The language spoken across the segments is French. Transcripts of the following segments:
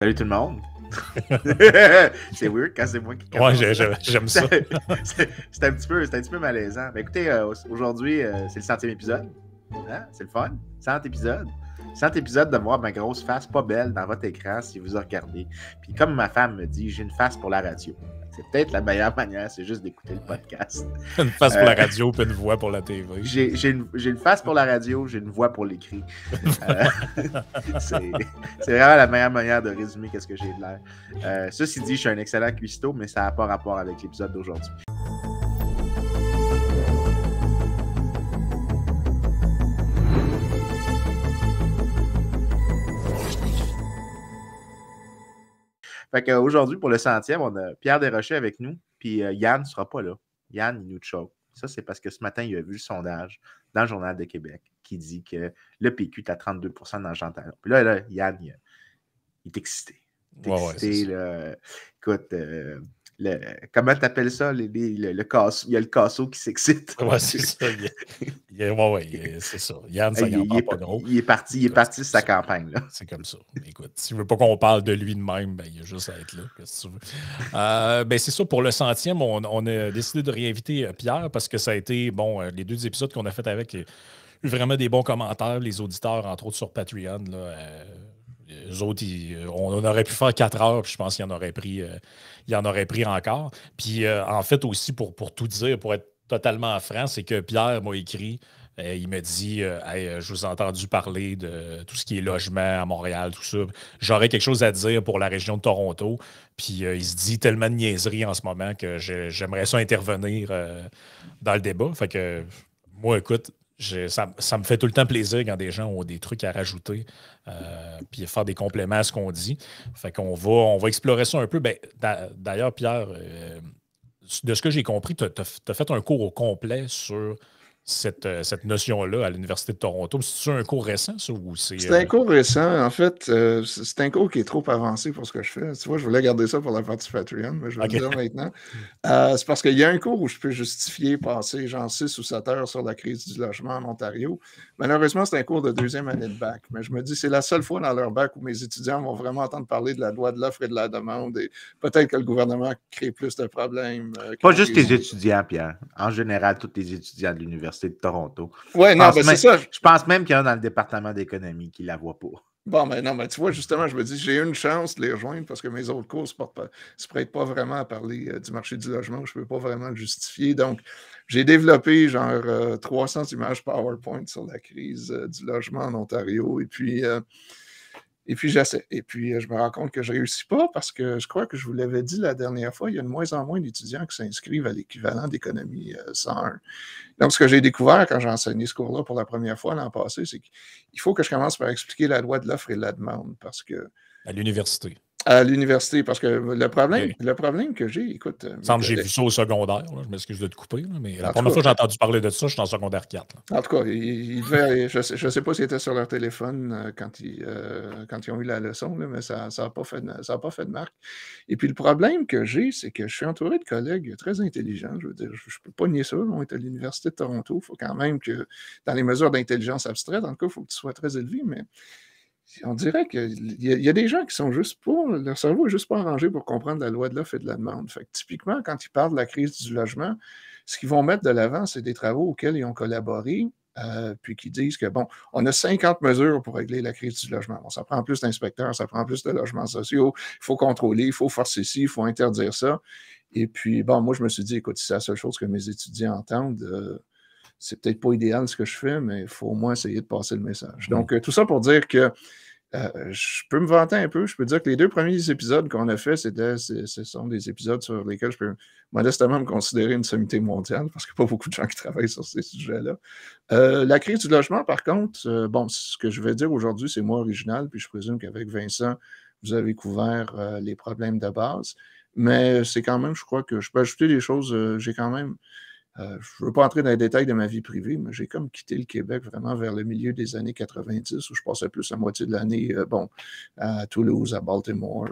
Salut tout le monde! C'est weird quand c'est moi qui commence. Ouais, j'aime ça. C'est un petit peu malaisant. Ben, écoutez, aujourd'hui, c'est le 100e épisode. Hein? C'est le fun. 100 épisodes. 100 épisodes de voir ma grosse face pas belle dans votre écran si vous regardez. Puis comme ma femme me dit, j'ai une face pour la radio. C'est peut-être la meilleure manière, c'est juste d'écouter le podcast. Une face pour la radio puis une voix pour la TV. J'ai une face pour la radio, j'ai une voix pour l'écrit. C'est vraiment la meilleure manière de résumer qu'est-ce que j'ai de l'air. Ceci dit, je suis un excellent cuistot, mais ça n'a pas rapport avec l'épisode d'aujourd'hui. Fait qu'aujourd'hui, pour le 100e, on a Pierre Desrochers avec nous, puis Yann ne sera pas là. Yann, il nous choque. Ça, c'est parce que ce matin, il a vu le sondage dans le Journal de Québec qui dit que le PQ est à 32 % dans le Jean-Talon. Puis là, Yann, il est excité. Il est excité, là. Écoute, comment t'appelles ça? Le casseau, il y a le casseau qui s'excite. Ouais, c'est ça. C'est ça. Yann, ça n'en parle pas gros. Il est parti sur sa campagne. Là. C'est comme ça. Écoute, s'il ne veut pas qu'on parle de lui de même, ben, il a juste à être là. Qu'est-ce que tu veux? Ben, c'est ça, pour le 100e, on a décidé de réinviter Pierre parce que ça a été, les 2 épisodes qu'on a fait avec, il y a eu vraiment des bons commentaires, les auditeurs, entre autres sur Patreon, là. Eux autres, on aurait pu faire 4 heures, puis je pense qu'il en aurait pris encore. Puis, en fait, aussi, pour tout dire, pour être totalement franc, c'est que Pierre m'a écrit, il m'a dit hey, je vous ai entendu parler de tout ce qui est logement à Montréal, tout ça. J'aurais quelque chose à dire pour la région de Toronto. Puis, il se dit tellement de niaiseries en ce moment que j'aimerais ça intervenir dans le débat. Fait que, moi, écoute, ça me fait tout le temps plaisir quand des gens ont des trucs à rajouter puis faire des compléments à ce qu'on dit. Fait qu'on va explorer ça un peu. Ben, d'ailleurs, Pierre, de ce que j'ai compris, tu as fait un cours au complet sur cette notion-là à l'Université de Toronto. C'est un cours récent, ça? C'est un cours récent. En fait, c'est un cours qui est trop avancé pour ce que je fais. Tu vois, je voulais garder ça pour la partie Patreon, mais je vais le dire maintenant. C'est parce qu'il y a un cours où je peux justifier passer genre 6 ou 7 heures sur la crise du logement en Ontario. Malheureusement, c'est un cours de 2e année de bac. Mais je me dis, c'est la seule fois dans leur bac où mes étudiants vont vraiment entendre parler de la loi de l'offre et de la demande. Et peut-être que le gouvernement crée plus de problèmes. Pas juste tes étudiants, Pierre. En général, tous les étudiants de l'Université de Toronto. Oui, non, ben c'est ça. Je pense même qu'il y en a dans le département d'économie qui ne la voient pas. Bon, mais non, mais tu vois, justement, je me dis, j'ai eu une chance de les rejoindre parce que mes autres cours ne se prêtent pas vraiment à parler du marché du logement. Je ne peux pas vraiment le justifier. Donc, j'ai développé genre 300 images PowerPoint sur la crise du logement en Ontario. Et puis, j'essaie. Et puis, je me rends compte que je ne réussis pas parce que je crois que je vous l'avais dit la dernière fois, il y a de moins en moins d'étudiants qui s'inscrivent à l'équivalent d'économie 101. Donc, ce que j'ai découvert quand j'ai enseigné ce cours-là pour la première fois l'an passé, c'est qu'il faut que je commence par expliquer la loi de l'offre et de la demande parce que... À l'université. À l'université, parce que le problème que j'ai, écoute... J'ai vu ça au secondaire, là, je m'excuse de te couper, là, mais la première fois que j'ai entendu parler de ça, je suis en secondaire 4. Là. En tout cas, je ne sais pas s'ils étaient sur leur téléphone quand ils ont eu la leçon, là, mais ça n'a pas fait de marque. Et puis le problème que j'ai, c'est que je suis entouré de collègues très intelligents. Je veux dire, je ne peux pas nier ça. On est à l'Université de Toronto. Il faut quand même que, dans les mesures d'intelligence abstraite, en tout cas, il faut que tu sois très élevé, mais... On dirait qu'il y a des gens qui sont juste pas, leur cerveau n'est juste pas arrangé pour comprendre la loi de l'offre et de la demande. Fait que typiquement, quand ils parlent de la crise du logement, ce qu'ils vont mettre de l'avant, c'est des travaux auxquels ils ont collaboré, puis qui disent que, bon, on a 50 mesures pour régler la crise du logement. Bon, ça prend plus d'inspecteurs, ça prend plus de logements sociaux, il faut contrôler, il faut forcer ci, il faut interdire ça. Et puis, bon, moi, je me suis dit, écoute, si c'est la seule chose que mes étudiants entendent, c'est peut-être pas idéal ce que je fais, mais il faut au moins essayer de passer le message. Donc, tout ça pour dire que je peux me vanter un peu. Je peux dire que les 2 premiers épisodes qu'on a faits, ce sont des épisodes sur lesquels je peux modestement me considérer une sommité mondiale, parce qu'il n'y a pas beaucoup de gens qui travaillent sur ces sujets-là. La crise du logement, par contre, ce que je vais dire aujourd'hui, c'est moi original, puis je présume qu'avec Vincent, vous avez couvert les problèmes de base. Mais c'est quand même, je crois que je peux ajouter des choses. J'ai quand même Je ne veux pas entrer dans les détails de ma vie privée, mais j'ai comme quitté le Québec vraiment vers le milieu des années 90, où je passais plus la moitié de l'année à Toulouse, à Baltimore.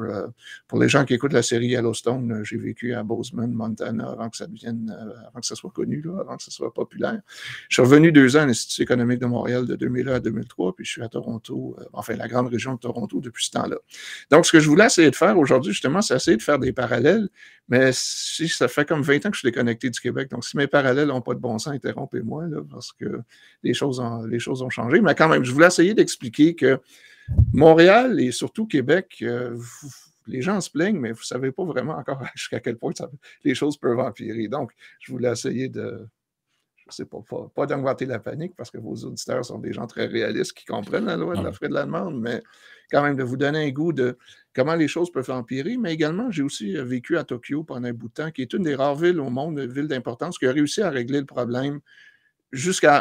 Pour les gens qui écoutent la série Yellowstone, j'ai vécu à Bozeman, Montana, avant que ça soit connu, là, avant que ça soit populaire. Je suis revenu 2 ans à l'Institut économique de Montréal de 2001 à 2003, puis je suis à Toronto, la grande région de Toronto depuis ce temps-là. Donc, ce que je voulais essayer de faire aujourd'hui, justement, c'est essayer de faire des parallèles, mais si ça fait comme 20 ans que je suis déconnecté du Québec, donc si mes parallèles n'ont pas de bon sens, interrompez-moi, là, parce que les choses ont changé. Mais quand même, je voulais essayer d'expliquer que Montréal et surtout Québec, les gens se plaignent, mais vous ne savez pas vraiment encore jusqu'à quel point les choses peuvent empirer. Donc, je voulais essayer de, je ne sais pas d'augmenter la panique, parce que vos auditeurs sont des gens très réalistes qui comprennent la loi de l'offre et de la demande, mais quand même de vous donner un goût de comment les choses peuvent empirer. Mais également, j'ai aussi vécu à Tokyo pendant un bout de temps, qui est une des rares villes au monde, une ville d'importance, qui a réussi à régler le problème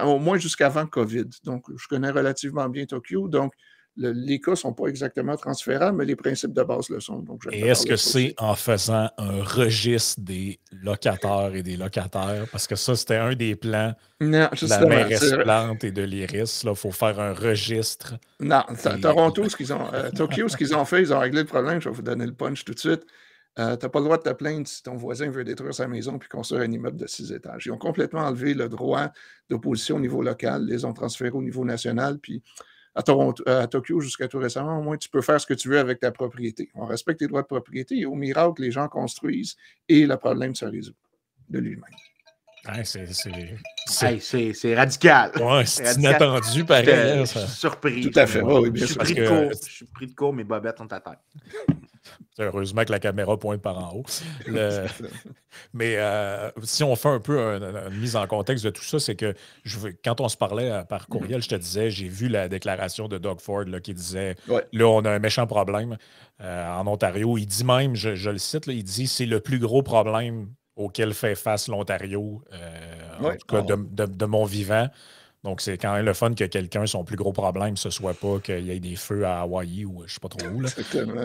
au moins jusqu'avant COVID. Donc, je connais relativement bien Tokyo, donc les cas ne sont pas exactement transférables, mais les principes de base le sont. Donc, et est-ce que c'est en faisant un registre des locataires et des locataires? Parce que ça, c'était un des plans de la mairesse Plante et de l'Iris. Il faut faire un registre. Non, Toronto, Tokyo, ce qu'ils ont fait, ils ont réglé le problème. Je vais vous donner le punch tout de suite. Tu n'as pas le droit de te plaindre si ton voisin veut détruire sa maison puis construire un immeuble de 6 étages. Ils ont complètement enlevé le droit d'opposition au niveau local, les ont transférés au niveau national, puis à Tokyo, jusqu'à tout récemment, au moins, tu peux faire ce que tu veux avec ta propriété. On respecte les droits de propriété et au miracle, les gens construisent et le problème se résout de lui-même. Ouais, c'est radical. Ouais, c'est inattendu, pareil. Je suis surpris. Tout à fait. Oui, bien sûr. Je suis pris de court, mes bobettes sont à terre. Heureusement que la caméra pointe par en haut. Mais si on fait un peu une mise en contexte de tout ça, c'est que quand on se parlait par courriel, je te disais, j'ai vu la déclaration de Doug Ford là, qui disait là, on a un méchant problème en Ontario. Il dit même, je le cite, là, il dit c'est le plus gros problème auquel fait face l'Ontario, en tout cas de mon vivant. Donc, c'est quand même le fun que quelqu'un, son plus gros problème, ce soit pas qu'il y ait des feux à Hawaï ou je ne sais pas trop où. Là. Exactement.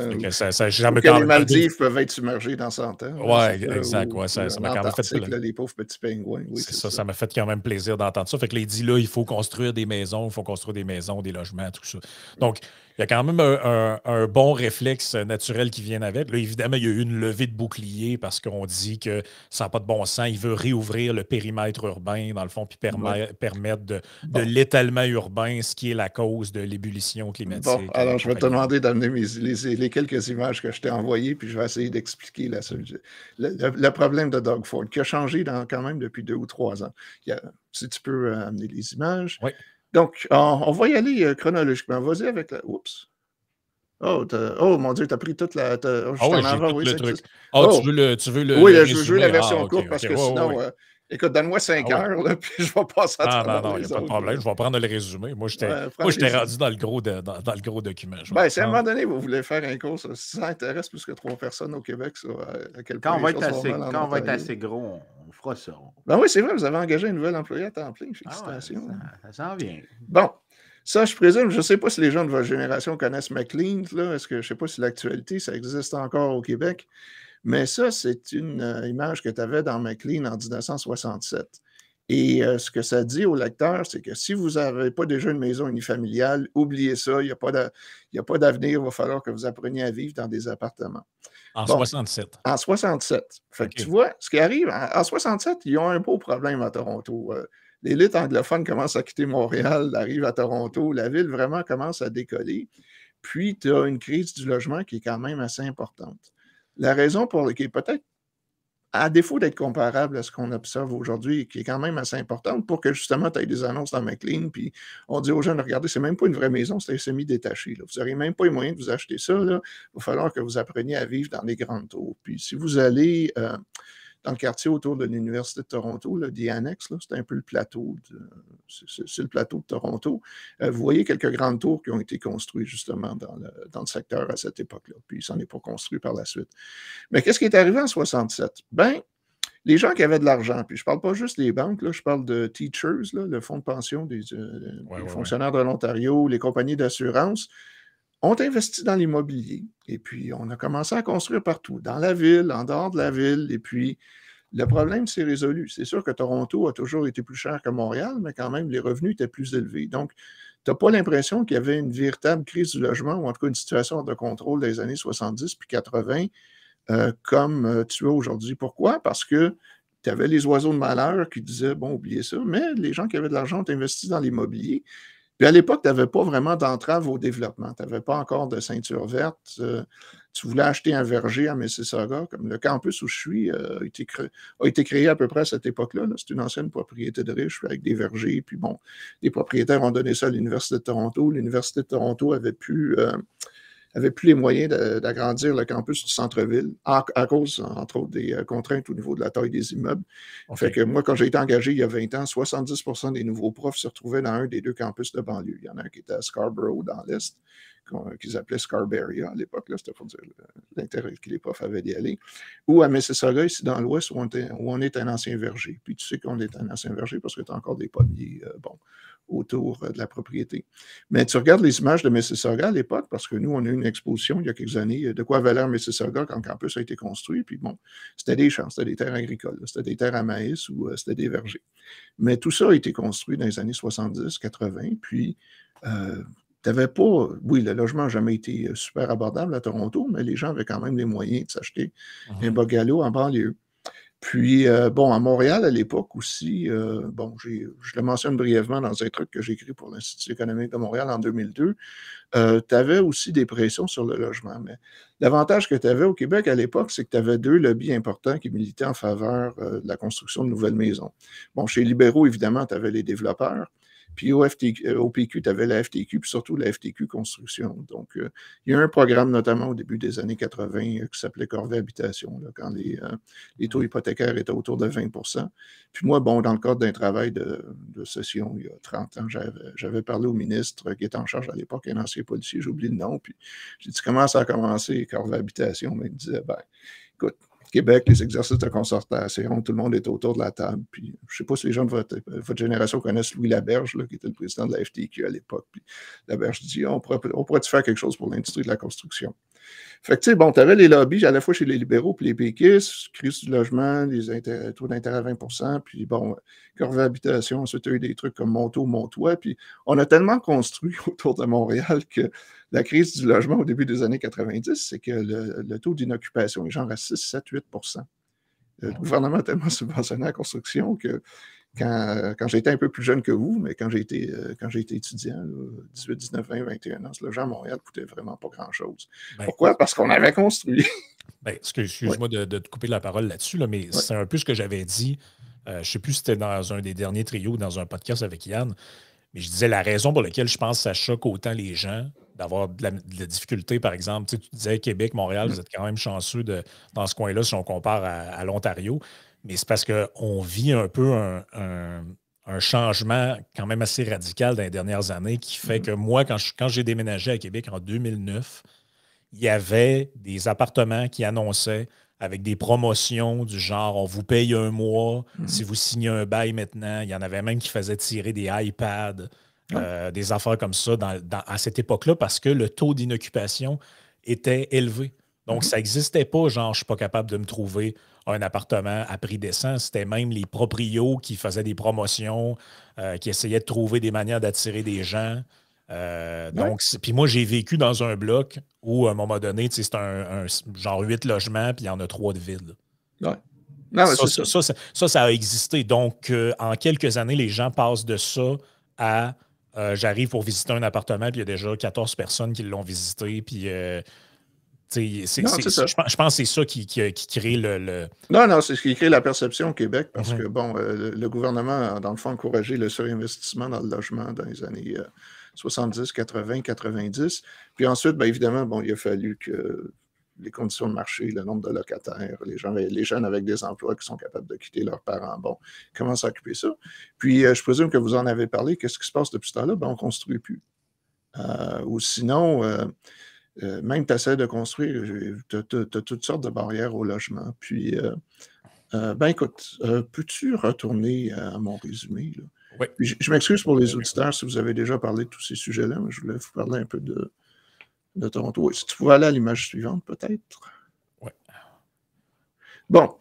Que les Maldives peuvent être submergées dans 100 ans. Oui, exact. Ça m'a quand même fait les pauvres petits pingouins. Oui, c'est ça m'a fait quand même plaisir d'entendre ça. Fait que là, il dit là, il faut construire des maisons, des logements, tout ça. Donc, il y a quand même un bon réflexe naturel qui vient avec. Là, évidemment, il y a eu une levée de bouclier parce qu'on dit que ça n'a pas de bon sens. Il veut réouvrir le périmètre urbain, dans le fond, puis permettre de l'étalement urbain, ce qui est la cause de l'ébullition climatique. Bon, alors je vais te demander d'amener les quelques images que je t'ai envoyées, puis je vais essayer d'expliquer le problème de Doug Ford, qui a changé quand même depuis 2 ou 3 ans. Si tu peux amener les images. Oui. Donc, on va y aller chronologiquement. Vas-y avec la... Oups. Oh mon Dieu, tu as pris toute la... le truc. Tu veux le Oui, je veux la version courte parce que sinon... Écoute, donne-moi 5 heures, là, puis je vais passer à travers non, il n'y a pas de problème. Je vais prendre le résumé. Moi, j'étais rendu dans le gros document. Si à un moment donné, vous voulez faire un cours, si ça intéresse plus que 3 personnes au Québec, ça, à quel point quand on va être assez gros, on fera ça. Ben oui, c'est vrai, vous avez engagé un nouvel employé à temps plein. Félicitations. Ça s'en vient. Bon. Ça, je présume, je ne sais pas si les gens de votre génération connaissent McLean. Est-ce que je ne sais pas si l'actualité, ça existe encore au Québec. Mais ça, c'est une image que tu avais dans McLean en 1967. Et ce que ça dit aux lecteurs, c'est que si vous n'avez pas déjà une maison unifamiliale, oubliez ça, il n'y a pas d'avenir, il va falloir que vous appreniez à vivre dans des appartements. En 67. En 67. Fait que tu vois, ce qui arrive, en 67, ils ont un beau problème à Toronto. L'élite anglophone commence à quitter Montréal, arrive à Toronto, la ville vraiment commence à décoller. Puis, tu as une crise du logement qui est quand même assez importante. La raison qui est peut-être, à défaut d'être comparable à ce qu'on observe aujourd'hui, qui est quand même assez importante pour que justement tu aies des annonces dans McLean, puis on dit aux gens, regardez, c'est même pas une vraie maison, c'est un semi-détaché. Là. Vous n'aurez même pas les moyens de vous acheter ça. Là. Il va falloir que vous appreniez à vivre dans les grandes tours. Puis si vous allez dans le quartier autour de l'Université de Toronto, là, The Annex, c'est un peu le plateau, c'est le plateau de Toronto. Vous voyez quelques grandes tours qui ont été construites justement dans le secteur à cette époque-là, puis ça n'est pas construit par la suite. Mais qu'est-ce qui est arrivé en 67? Ben, les gens qui avaient de l'argent, puis je ne parle pas juste des banques, là, je parle de Teachers, là, le fonds de pension des fonctionnaires de l'Ontario, les compagnies d'assurance, ont investi dans l'immobilier. Et puis, on a commencé à construire partout, dans la ville, en dehors de la ville. Et puis, Le problème s'est résolu. C'est sûr que Toronto a toujours été plus cher que Montréal, mais quand même, les revenus étaient plus élevés. Donc, tu n'as pas l'impression qu'il y avait une véritable crise du logement, ou en tout cas une situation de contrôle des années 70 puis 80, comme tu as aujourd'hui. Pourquoi? Parce que tu avais les oiseaux de malheur qui disaient, bon, oubliez ça, mais les gens qui avaient de l'argent ont investi dans l'immobilier. Puis à l'époque, tu n'avais pas vraiment d'entrave au développement. Tu n'avais pas encore de ceinture verte. Tu voulais acheter un verger à Mississauga, comme le campus où je suis a été créé à peu près à cette époque-là. C'est une ancienne propriété de riches avec des vergers. Puis bon, les propriétaires ont donné ça à l'Université de Toronto. L'Université de Toronto avait plus les moyens d'agrandir le campus du centre-ville à cause, entre autres, des contraintes au niveau de la taille des immeubles. Okay. Fait que moi, quand j'ai été engagé il y a 20 ans, 70% des nouveaux profs se retrouvaient dans un des deux campus de banlieue. Il y en a un qui était à Scarborough, dans l'Est, qu'ils appelaient Scarberia à l'époque. C'était pour dire l'intérêt que les profs avaient d'y aller. Ou à Mississauga, ici dans l'Ouest, où on est un ancien verger. Puis tu sais qu'on est un ancien verger parce que tu as encore des pommiers, autour de la propriété. Mais tu regardes les images de Mississauga à l'époque, parce que nous, on a eu une exposition il y a quelques années de quoi avait l'air Mississauga quand le campus a été construit. Puis bon, c'était des champs, c'était des terres agricoles, c'était des terres à maïs ou c'était des vergers. Mais tout ça a été construit dans les années 70, 80. Puis, tu n'avais pas... Oui, le logement n'a jamais été super abordable à Toronto, mais les gens avaient quand même les moyens de s'acheter un bungalow en banlieue. Puis, à Montréal, à l'époque aussi, je le mentionne brièvement dans un truc que j'ai écrit pour l'Institut économique de Montréal en 2002, tu avais aussi des pressions sur le logement. Mais l'avantage que tu avais au Québec à l'époque, c'est que tu avais deux lobbies importants qui militaient en faveur de la construction de nouvelles maisons. Bon, chez les libéraux, évidemment, tu avais les développeurs. Puis au PQ, tu avais la FTQ, puis surtout la FTQ Construction. Donc, il y a un programme, notamment au début des années 80, qui s'appelait Corvée Habitation, là, quand les taux hypothécaires étaient autour de 20 %. Puis moi, bon, dans le cadre d'un travail de session, il y a 30 ans, j'avais parlé au ministre qui était en charge à l'époque, un ancien policier, j'ai oublié le nom, puis j'ai dit, comment ça a commencé, Corvée Habitation? Mais il me disait, écoute, Québec, les exercices de concertation, tout le monde était autour de la table. Puis, je ne sais pas si les gens de votre génération connaissent Louis Laberge, là, qui était le président de la FTQ à l'époque. Puis Laberge dit, on pourrait-tu faire quelque chose pour l'industrie de la construction? Fait que, tu sais, bon, tu avais les lobbies à la fois chez les libéraux puis les péquistes, crise du logement, les taux d'intérêt à 20 %, puis bon, Corvée Habitation, ensuite, tu as eu des trucs comme Monto, Montois, puis on a tellement construit autour de Montréal que la crise du logement au début des années 90, c'est que le taux d'inoccupation est genre à 6, 7, 8 %. Le gouvernement a tellement subventionné la construction que quand j'étais un peu plus jeune que vous, mais quand j'ai été étudiant, là, 18, 19, 20, 21 ans, le logement à Montréal coûtait vraiment pas grand-chose. Pourquoi? Parce qu'on avait construit. Excuse-moi de te couper la parole là-dessus, là, mais c'est un peu ce que j'avais dit. Je ne sais plus si c'était dans un des derniers trios, dans un podcast avec Yann, mais je disais la raison pour laquelle je pense que ça choque autant les gens d'avoir de la difficulté, par exemple. Tu disais Québec, Montréal, vous êtes quand même chanceux dans ce coin-là si on compare à l'Ontario. Mais c'est parce qu'on vit un peu un changement quand même assez radical dans les dernières années qui fait que moi, quand j'ai déménagé à Québec en 2009, il y avait des appartements qui annonçaient avec des promotions du genre « on vous paye un mois si vous signez un bail maintenant ». Il y en avait même qui faisaient tirer des iPads, des affaires comme ça à cette époque-là parce que le taux d'inoccupation était élevé. Donc, ça n'existait pas, genre, je ne suis pas capable de me trouver un appartement à prix décent. C'était même les proprios qui faisaient des promotions, qui essayaient de trouver des manières d'attirer des gens. Donc, puis moi, j'ai vécu dans un bloc où, à un moment donné, c'est un genre 8 logements, puis il y en a 3 de vides. Ça a existé. Donc, en quelques années, les gens passent de ça à j'arrive pour visiter un appartement, puis il y a déjà 14 personnes qui l'ont visité, puis... je pense que c'est ça qui crée le... Non, c'est ce qui crée la perception au Québec parce que, bon, le gouvernement a, dans le fond, encouragé le surinvestissement dans le logement dans les années 70, 80, 90. Puis ensuite, bien évidemment, bon, il a fallu que les conditions de marché, le nombre de locataires, les jeunes avec des emplois qui sont capables de quitter leurs parents, bon, commencent à occuper ça. Puis, je présume que vous en avez parlé. Qu'est-ce qui se passe depuis ce temps-là? Ben, on ne construit plus. Ou sinon... même tu essaies de construire, tu as toutes sortes de barrières au logement. Puis, écoute, peux-tu retourner à mon résumé? Là? Oui. Puis, je m'excuse pour les auditeurs si vous avez déjà parlé de tous ces sujets-là, mais je voulais vous parler un peu de Toronto. Si tu pouvais aller à l'image suivante, peut-être? Oui. Bon.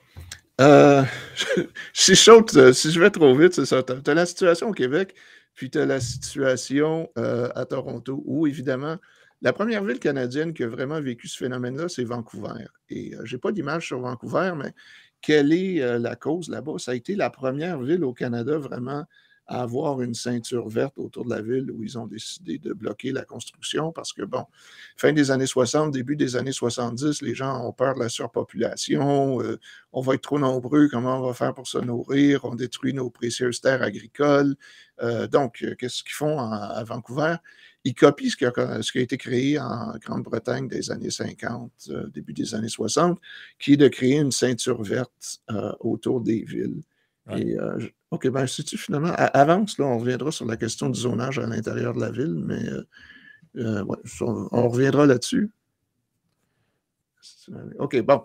Si je vais trop vite, c'est ça. Tu as la situation au Québec, puis tu as la situation à Toronto, où évidemment, la première ville canadienne qui a vraiment vécu ce phénomène-là, c'est Vancouver. Et j'ai pas d'image sur Vancouver, mais quelle est la cause là-bas? Ça a été la première ville au Canada vraiment à avoir une ceinture verte autour de la ville où ils ont décidé de bloquer la construction parce que, bon, fin des années 60, début des années 70, les gens ont peur de la surpopulation, on va être trop nombreux, comment on va faire pour se nourrir, on détruit nos précieuses terres agricoles. Donc, qu'est-ce qu'ils font à Vancouver? Ils copient ce qui a été créé en Grande-Bretagne des années 50, début des années 60, qui est de créer une ceinture verte autour des villes. Ouais. Et, OK, ben, si-tu finalement avance, là, on reviendra sur la question du zonage à l'intérieur de la ville, mais ouais, on reviendra là-dessus. OK, bon.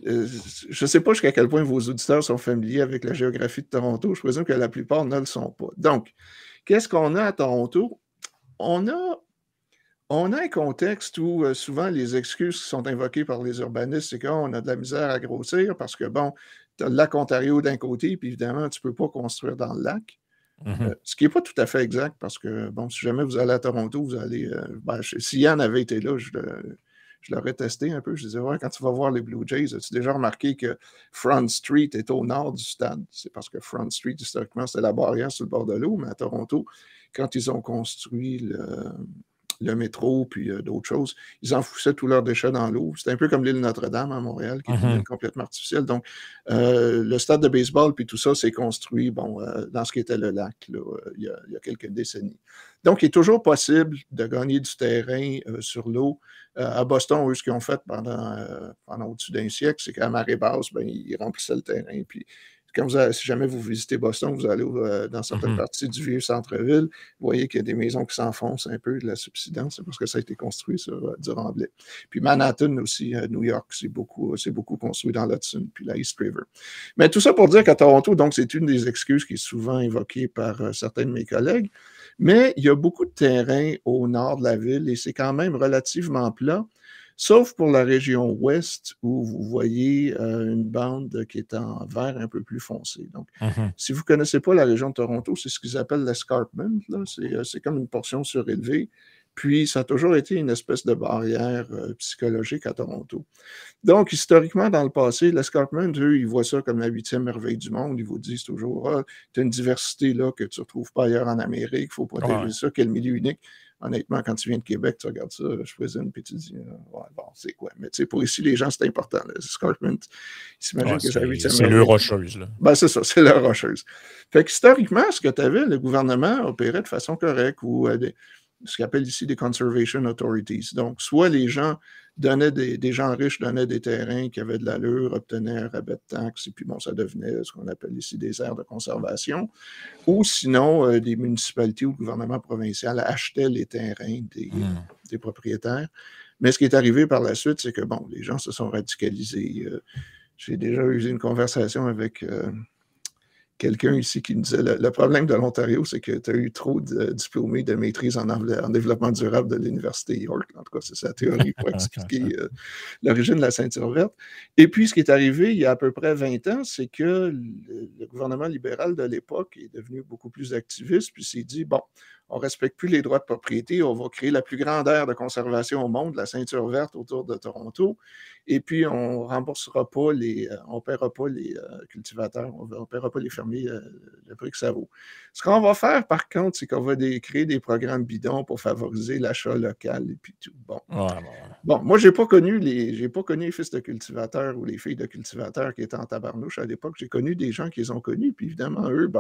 Je ne sais pas jusqu'à quel point vos auditeurs sont familiers avec la géographie de Toronto. Je présume que la plupart ne le sont pas. Donc, qu'est-ce qu'on a à Toronto? On a un contexte où souvent les excuses qui sont invoquées par les urbanistes, c'est qu'on a de la misère à grossir parce que, bon, tu as le lac Ontario d'un côté, puis évidemment, tu ne peux pas construire dans le lac. Ce qui n'est pas tout à fait exact parce que, bon, si jamais vous allez à Toronto, vous allez. Si Yann avait été là, je l'aurais testé un peu. Je disais, ouais, quand tu vas voir les Blue Jays, as-tu déjà remarqué que Front Street est au nord du stade? C'est parce que Front Street, historiquement, c'était la barrière sur le bord de l'eau, mais à Toronto, quand ils ont construit le métro, puis d'autres choses, ils enfoussaient tous leurs déchets dans l'eau. C'était un peu comme l'île Notre-Dame à Montréal, qui est une île complètement artificielle. Donc, le stade de baseball, puis tout ça, s'est construit dans ce qui était le lac, là, il y a quelques décennies. Donc, il est toujours possible de gagner du terrain sur l'eau. À Boston, eux, ce qu'ils ont fait pendant au-dessus d'un siècle, c'est qu'à marée basse, ben, ils remplissaient le terrain, puis si jamais vous visitez Boston, vous allez dans certaines parties du vieux centre-ville, vous voyez qu'il y a des maisons qui s'enfoncent un peu de la subsidence, c'est parce que ça a été construit sur du remblai. Puis Manhattan aussi, New York, c'est beaucoup construit dans l'Hudson, puis la East River. Mais tout ça pour dire qu'à Toronto, donc, c'est une des excuses qui est souvent invoquée par certains de mes collègues, mais il y a beaucoup de terrain au nord de la ville et c'est quand même relativement plat. Sauf pour la région ouest où vous voyez une bande qui est en vert un peu plus foncé. Donc, si vous ne connaissez pas la région de Toronto, c'est ce qu'ils appellent l'escarpment. C'est comme une portion surélevée. Puis, ça a toujours été une espèce de barrière psychologique à Toronto. Donc, historiquement, dans le passé, l'escarpment, eux, ils voient ça comme la 8e merveille du monde. Ils vous disent toujours, tu as une diversité là, que tu ne retrouves pas ailleurs en Amérique, il faut protéger ça, quel milieu unique. Honnêtement, quand tu viens de Québec, tu regardes ça, je présume, puis tu dis, ouais, bon, c'est quoi? Mais tu sais, pour ici, les gens, c'est important. L'escarpment, ils s'imaginent que c'est la 8e merveille. C'est le rocheuse, là. Ben, c'est ça, c'est la rocheuse. Fait qu'historiquement, ce que tu avais, le gouvernement opérait de façon correcte ou ce qu'on appelle ici des conservation authorities. Donc, soit les gens donnaient des gens riches donnaient des terrains qui avaient de l'allure, obtenaient un rabais de taxes, et puis bon, ça devenait ce qu'on appelle ici des aires de conservation, ou sinon, des municipalités ou le gouvernement provincial achetaient les terrains des propriétaires. Mais ce qui est arrivé par la suite, c'est que, bon, les gens se sont radicalisés. J'ai déjà eu une conversation avec quelqu'un ici qui me disait le problème de l'Ontario, c'est que tu as eu trop de diplômés de maîtrise en développement durable de l'Université York. En tout cas, c'est sa théorie pour expliquer l'origine de la ceinture verte. Et puis, ce qui est arrivé il y a à peu près 20 ans, c'est que le gouvernement libéral de l'époque est devenu beaucoup plus activiste, puis s'est dit, bon, on ne respecte plus les droits de propriété, on va créer la plus grande aire de conservation au monde, la ceinture verte autour de Toronto, et puis on ne remboursera pas on ne paiera pas les cultivateurs, on ne paiera pas les fermiers le prix que ça vaut. Ce qu'on va faire, par contre, c'est qu'on va créer des programmes bidons pour favoriser l'achat local et puis tout. Bon, moi, je n'ai pas connu les fils de cultivateurs ou les filles de cultivateurs qui étaient en tabarnouche à l'époque. J'ai connu des gens qui les ont connus, puis évidemment, eux,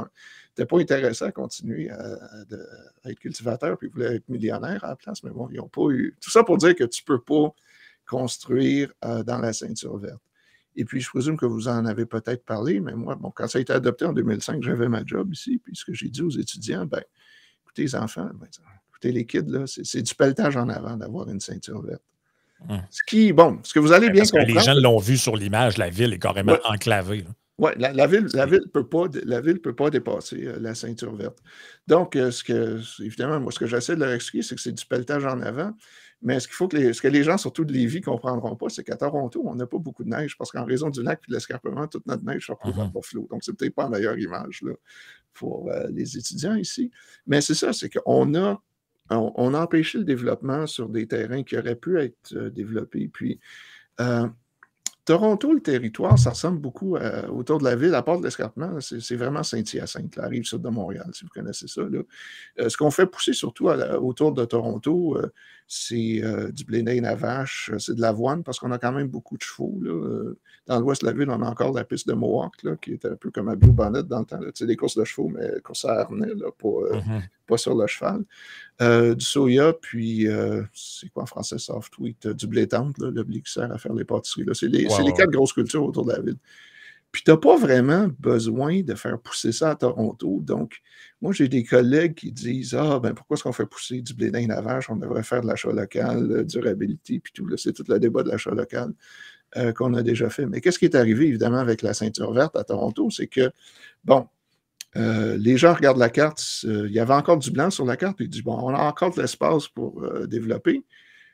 n'étaient pas intéressés à continuer à être cultivateurs, puis ils voulaient être millionnaires à la place, mais bon, ils n'ont pas eu... Tout ça pour dire que tu ne peux pas construire dans la ceinture verte. Et puis, je présume que vous en avez peut-être parlé, mais moi, bon, quand ça a été adopté en 2005, j'avais ma job ici, puis ce que j'ai dit aux étudiants, écoutez les enfants, écoutez les kids, là, c'est du pelletage en avant d'avoir une ceinture verte. Ce que vous allez bien comprendre... Les gens l'ont vu sur l'image, la ville est carrément enclavée. Oui, la ville ne peut pas dépasser la ceinture verte. Donc, évidemment, moi, ce que j'essaie de leur expliquer, c'est que c'est du pelletage en avant. Mais ce que les gens, surtout de Lévis, ne comprendront pas, c'est qu'à Toronto, on n'a pas beaucoup de neige parce qu'en raison du lac et de l'escarpement, toute notre neige se retrouve à Buffalo. Donc, c'est peut-être pas la meilleure image là, pour les étudiants ici. Mais c'est ça, c'est qu'on a empêché le développement sur des terrains qui auraient pu être développés. Puis, Toronto, le territoire, ça ressemble beaucoup autour de la ville, à part de l'escarpement, c'est vraiment Saint-Hyacinthe, la rive sud de Montréal, si vous connaissez ça. Là. Ce qu'on fait pousser surtout autour de Toronto, c'est du blé d'Inde à vache, c'est de l'avoine, parce qu'on a quand même beaucoup de chevaux. Là. Dans l'ouest de la ville, on a encore la piste de Mohawk, là, qui est un peu comme à Blue Bonnet dans le temps. Tu sais, des courses de chevaux, mais courses à harnais, là, pas sur le cheval. Du soya, puis c'est quoi en français, soft wheat, du blé tendre, là, le blé qui sert à faire les pâtisseries. C'est les 4 grosses cultures autour de la ville. Puis tu n'as pas vraiment besoin de faire pousser ça à Toronto. Donc, moi, j'ai des collègues qui disent pourquoi est-ce qu'on fait pousser du blé d'Inde à vache? On devrait faire de l'achat local, durabilité, puis tout. Là, c'est tout le débat de l'achat local qu'on a déjà fait. Mais qu'est-ce qui est arrivé, évidemment, avec la ceinture verte à Toronto? C'est que, les gens regardent la carte, il y avait encore du blanc sur la carte, puis ils disent, on a encore de l'espace pour développer.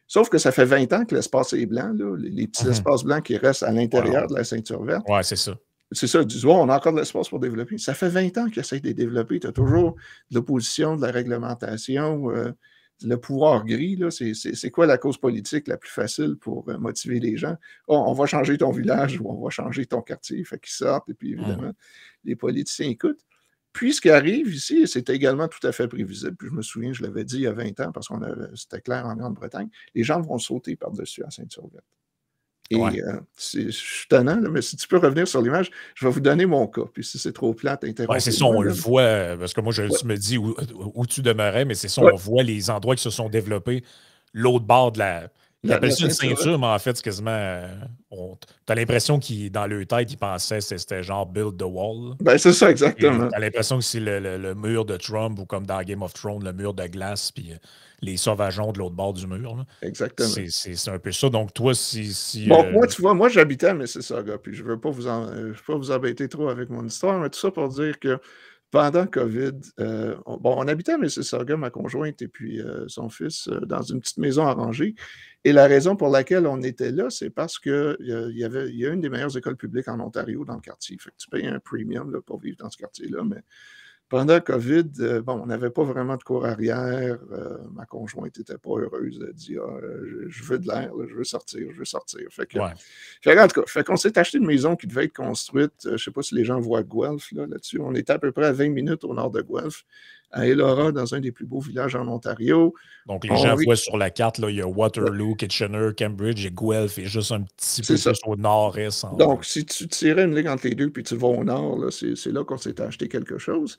Sauf que ça fait 20 ans que l'espace est blanc, là, les petits espaces blancs qui restent à l'intérieur de la ceinture verte. Oui, c'est ça. C'est ça, ils disent, on a encore de l'espace pour développer. Ça fait 20 ans qu'ils essayent de développer. Tu as toujours de l'opposition, de la réglementation, le pouvoir gris. Là, c'est quoi la cause politique la plus facile pour motiver les gens? On va changer ton village ou on va changer ton quartier. Fait qu'ils sortent, et puis évidemment, les politiciens écoutent. Puis, ce qui arrive ici, c'était également tout à fait prévisible. Puis, je me souviens, je l'avais dit il y a 20 ans, parce que c'était clair en Grande-Bretagne, les gens vont sauter par-dessus la ceinture verte. Et je suis tannant, là, mais si tu peux revenir sur l'image, je vais vous donner mon cas. Puis, si c'est trop plat, t'interromps. Oui, c'est ça, on le voit, parce que moi, tu me dis où tu demeurais, mais c'est ça, on voit les endroits qui se sont développés l'autre bord de la... Ils appellent ça une ceinture, mais en fait, c'est quasiment... T'as l'impression qu'ils, dans leur tête, ils pensaient que c'était genre build the wall. Ben, c'est ça, exactement. T'as l'impression que c'est le mur de Trump, ou comme dans Game of Thrones, le mur de glace, puis les sauvageons de l'autre bord du mur. Là. Exactement. C'est un peu ça. Donc, toi, si moi, tu vois, moi, j'habitais à Mississauga, puis je ne veux pas vous embêter trop avec mon histoire, mais tout ça pour dire que pendant COVID, on habitait à Mississauga, ma conjointe et puis son fils, dans une petite maison arrangée. Et la raison pour laquelle on était là, c'est parce qu'il y a une des meilleures écoles publiques en Ontario dans le quartier. Fait que tu payes un premium là, pour vivre dans ce quartier-là. Mais pendant COVID, on n'avait pas vraiment de cours arrière. Ma conjointe n'était pas heureuse. Elle dit je veux de l'air, je veux sortir. Fait que, en tout cas, qu'on s'est acheté une maison qui devait être construite. Je ne sais pas si les gens voient Guelph là-dessus. On était à peu près à 20 minutes au nord de Guelph, à Elora, dans un des plus beaux villages en Ontario. Donc, les gens voient sur la carte, là, il y a Waterloo, Kitchener, Cambridge et Guelph, et juste un petit peu plus au nord-est. Donc, si tu tirais une ligne entre les deux puis tu vas au nord, c'est là qu'on s'est acheté quelque chose.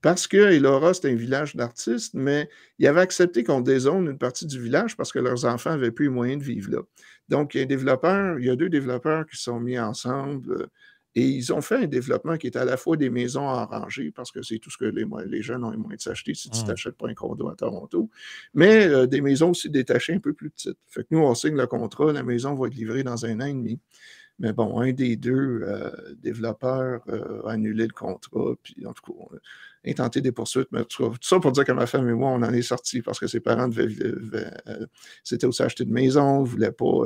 Parce que Elora, c'est un village d'artistes, mais ils avaient accepté qu'on dézone une partie du village parce que leurs enfants n'avaient plus les moyens de vivre là. Donc, il y a 2 développeurs qui se sont mis ensemble et ils ont fait un développement qui est à la fois des maisons en rangée, parce que c'est tout ce que les jeunes ont les moyens de s'acheter si tu t'achètes pas un condo à Toronto, mais des maisons aussi détachées un peu plus petites. Fait que nous, on signe le contrat, la maison va être livrée dans 1 an et demi. Mais bon, un des 2 développeurs a annulé le contrat, puis en tout cas, on a intenté des poursuites, mais tout ça pour dire que ma femme et moi, on en est sortis parce que ses parents s'étaient aussi acheté une maison, ils ne voulaient pas,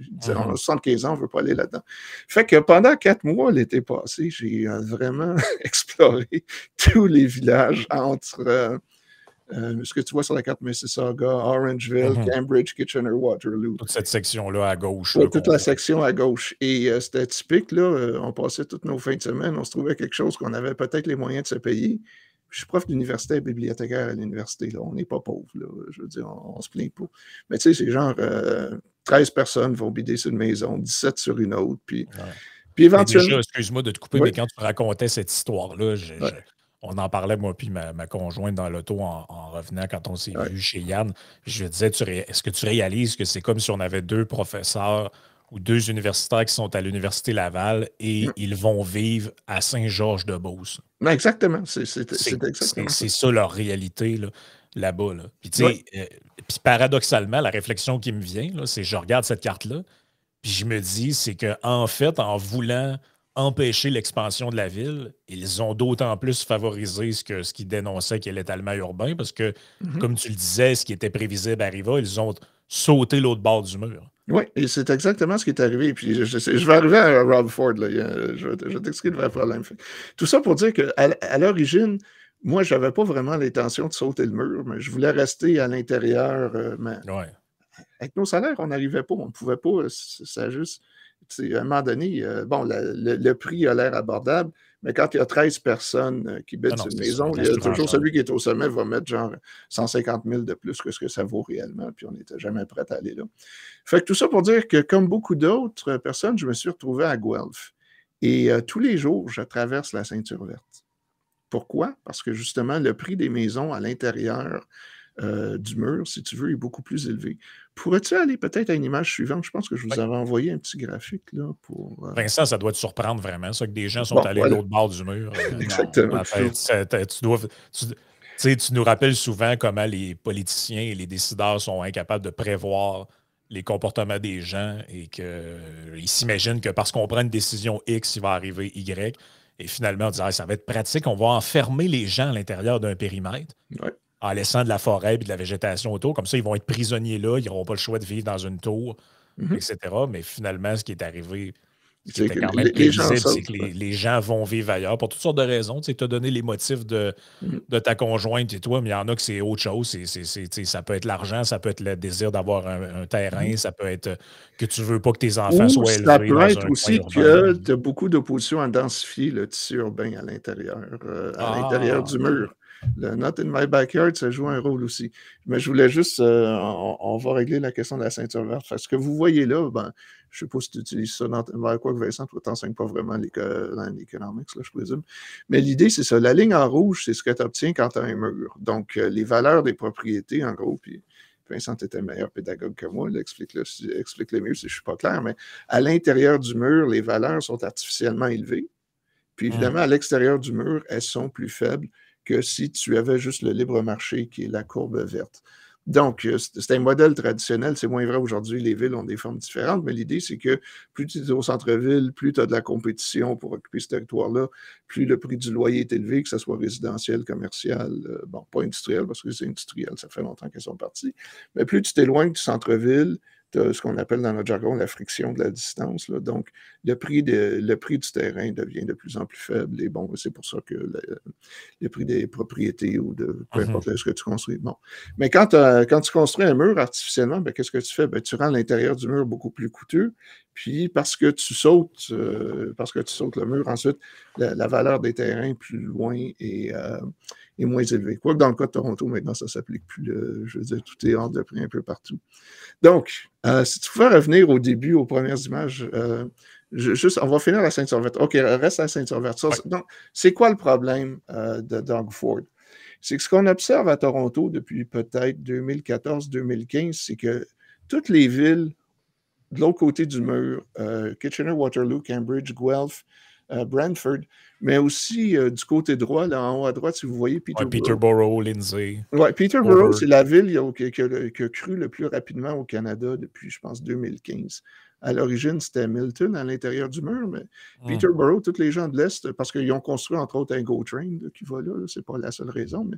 ils disaient, on a 75 ans, on ne veut pas aller là-dedans. Fait que pendant 4 mois, l'été passé, j'ai vraiment exploré tous les villages entre... ce que tu vois sur la carte Mississauga, Orangeville, Cambridge, Kitchener, Waterloo. Toute cette section-là à gauche. Toute la section à gauche. Et c'était typique, là, on passait toutes nos fins de semaine, on se trouvait quelque chose qu'on avait peut-être les moyens de se payer. Je suis prof d'université et bibliothécaire à l'université, là. On n'est pas pauvre, là. Je veux dire, on se plaint pas. Mais tu sais, c'est genre 13 personnes vont bider sur une maison, 17 sur une autre, puis éventuellement... Déjà, excuse-moi de te couper, mais quand tu racontais cette histoire-là, on en parlait, moi, puis ma conjointe dans l'auto en revenant quand on s'est vu chez Yann. Je disais, est-ce que tu réalises que c'est comme si on avait 2 professeurs ou 2 universitaires qui sont à l'Université Laval et ils vont vivre à Saint-Georges-de-Beauce? Exactement. C'est exactement c'est ça leur réalité là-bas. Là. Puis, tu sais, puis paradoxalement, la réflexion qui me vient, c'est je regarde cette carte-là, puis je me dis, c'est qu'en fait, en voulant empêcher l'expansion de la ville, ils ont d'autant plus favorisé ce qu'ils dénonçaient qui est l'étalement urbain, parce que, comme tu le disais, ce qui était prévisible arriva, ils ont sauter l'autre bord du mur. Oui, et c'est exactement ce qui est arrivé. Puis je vais arriver à Rob Ford, là. Je vais t'expliquer le vrai problème. Tout ça pour dire qu'à l'origine, moi, je n'avais pas vraiment l'intention de sauter le mur, mais je voulais rester à l'intérieur. Mais avec nos salaires, on n'arrivait pas. On ne pouvait pas. Ça juste. À un moment donné, bon, le prix a l'air abordable, mais quand il y a 13 personnes qui bêtent une maison, il y a toujours celui qui est au sommet va mettre genre 150 000 de plus que ce que ça vaut réellement, puis on n'était jamais prêt à aller là. Fait que tout ça pour dire que, comme beaucoup d'autres personnes, je me suis retrouvé à Guelph. Et tous les jours, je traverse la ceinture verte. Pourquoi? Parce que justement, le prix des maisons à l'intérieur du mur, si tu veux, est beaucoup plus élevé. Pourrais-tu aller peut-être à une image suivante? Je pense que je vous avais envoyé un petit graphique là pour. Vincent, ça doit te surprendre vraiment, ça, que des gens sont allés de l'autre bord du mur. Exactement. Tu nous rappelles souvent comment les politiciens et les décideurs sont incapables de prévoir les comportements des gens et qu'ils s'imaginent que parce qu'on prend une décision X, il va arriver Y. Et finalement, on dit ça va être pratique, on va enfermer les gens à l'intérieur d'un périmètre. Ouais. En laissant de la forêt et de la végétation autour. Comme ça, ils vont être prisonniers là, ils n'auront pas le choix de vivre dans une tour, etc. Mais finalement, ce qui est arrivé, ce qui était quand même prévisible, c'est que les gens vont vivre ailleurs pour toutes sortes de raisons. Tu as donné les motifs de ta conjointe et toi, mais il y en a que c'est autre chose. Ça peut être l'argent, ça peut être le désir d'avoir un terrain, ça peut être que tu ne veux pas que tes enfants soient élevés ça peut dans être un aussi coin que urbain. tu as beaucoup d'opposition à densifier le tissu urbain à l'intérieur du mur. Le Not in my backyard, ça joue un rôle aussi. Mais je voulais juste, on va régler la question de la ceinture verte. Ce que vous voyez là, je ne sais pas si tu utilises ça dans quoi que Vincent, tu ne t'enseignes pas vraiment dans l'économics, là, je présume. Mais l'idée, c'est ça. La ligne en rouge, c'est ce que tu obtiens quand tu as un mur. Donc, les valeurs des propriétés, en gros, puis Vincent, tu étais meilleur pédagogue que moi, explique-le mieux si je ne suis pas clair, mais à l'intérieur du mur, les valeurs sont artificiellement élevées. Puis évidemment, à l'extérieur du mur, elles sont plus faibles que si tu avais juste le libre marché qui est la courbe verte. Donc, c'est un modèle traditionnel. C'est moins vrai aujourd'hui. Les villes ont des formes différentes, mais l'idée, c'est que plus tu es au centre-ville, plus tu as de la compétition pour occuper ce territoire-là, plus le prix du loyer est élevé, que ce soit résidentiel, commercial, pas industriel, parce que c'est industriel, ça fait longtemps qu'elles sont parties, mais plus tu t'éloignes du centre-ville, tu as ce qu'on appelle dans notre jargon la friction de la distance. Là. Donc, le prix du terrain devient de plus en plus faible. Et bon, c'est pour ça que le prix des propriétés ou de peu importe ce que tu construis. Bon. Mais quand tu construis un mur artificiellement, qu'est-ce que tu fais? Tu rends l'intérieur du mur beaucoup plus coûteux. Puis, parce que tu sautes le mur, ensuite, la valeur des terrains plus loin est moins élevée. Quoique dans le cas de Toronto, maintenant, ça ne s'applique plus. Je veux dire, tout est hors de prix un peu partout. Donc, si tu pouvais revenir au début, aux premières images, on va finir la ceinture verte. OK, reste à la ceinture verte. Donc, c'est quoi le problème de Doug Ford? C'est que ce qu'on observe à Toronto depuis peut-être 2014-2015, c'est que toutes les villes de l'autre côté du mur, Kitchener, Waterloo, Cambridge, Guelph, Brantford, mais aussi du côté droit, là en haut à droite, si vous voyez Peterborough, Lindsay. Oui, Peterborough, c'est la ville qui a cru le plus rapidement au Canada depuis, je pense, 2015. À l'origine, c'était Milton à l'intérieur du mur, mais Peterborough, tous les gens de l'Est, parce qu'ils ont construit entre autres un GO Train qui va là, c'est pas la seule raison, mais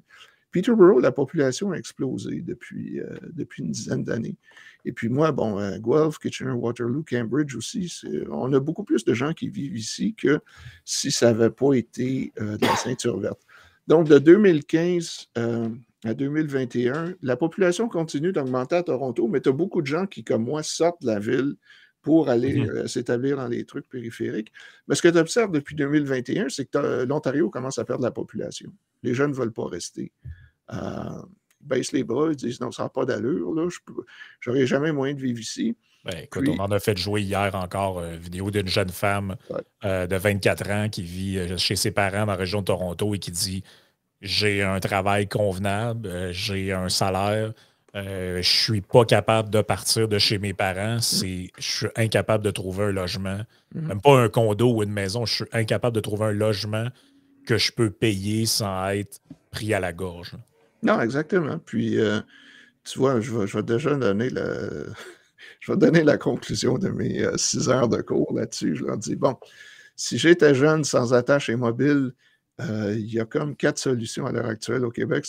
Peterborough, la population a explosé depuis une dizaine d'années. Et puis moi, Guelph, Kitchener, Waterloo, Cambridge aussi, on a beaucoup plus de gens qui vivent ici que si ça n'avait pas été de la ceinture verte. Donc, de 2015 à 2021, la population continue d'augmenter à Toronto, mais tu as beaucoup de gens qui, comme moi, sortent de la ville pour aller s'établir dans les trucs périphériques. Mais ce que tu observes depuis 2021, c'est que l'Ontario commence à perdre la population. Les jeunes ne veulent pas rester. Ils baissent les bras, ils disent non, ça n'a pas d'allure, là, je n'aurai jamais moyen de vivre ici. Écoute, on en a fait jouer hier encore une vidéo d'une jeune femme de 24 ans qui vit chez ses parents dans la région de Toronto et qui dit « J'ai un travail convenable, j'ai un salaire, je ne suis pas capable de partir de chez mes parents, je suis incapable de trouver un logement, même pas un condo ou une maison, je suis incapable de trouver un logement que je peux payer sans être pris à la gorge. » Non, exactement. Puis, tu vois, je vais déjà donner je vais donner la conclusion de mes 6 heures de cours là-dessus. Je leur dis, bon, si j'étais jeune, sans attache et mobile, il y a comme 4 solutions à l'heure actuelle au Québec,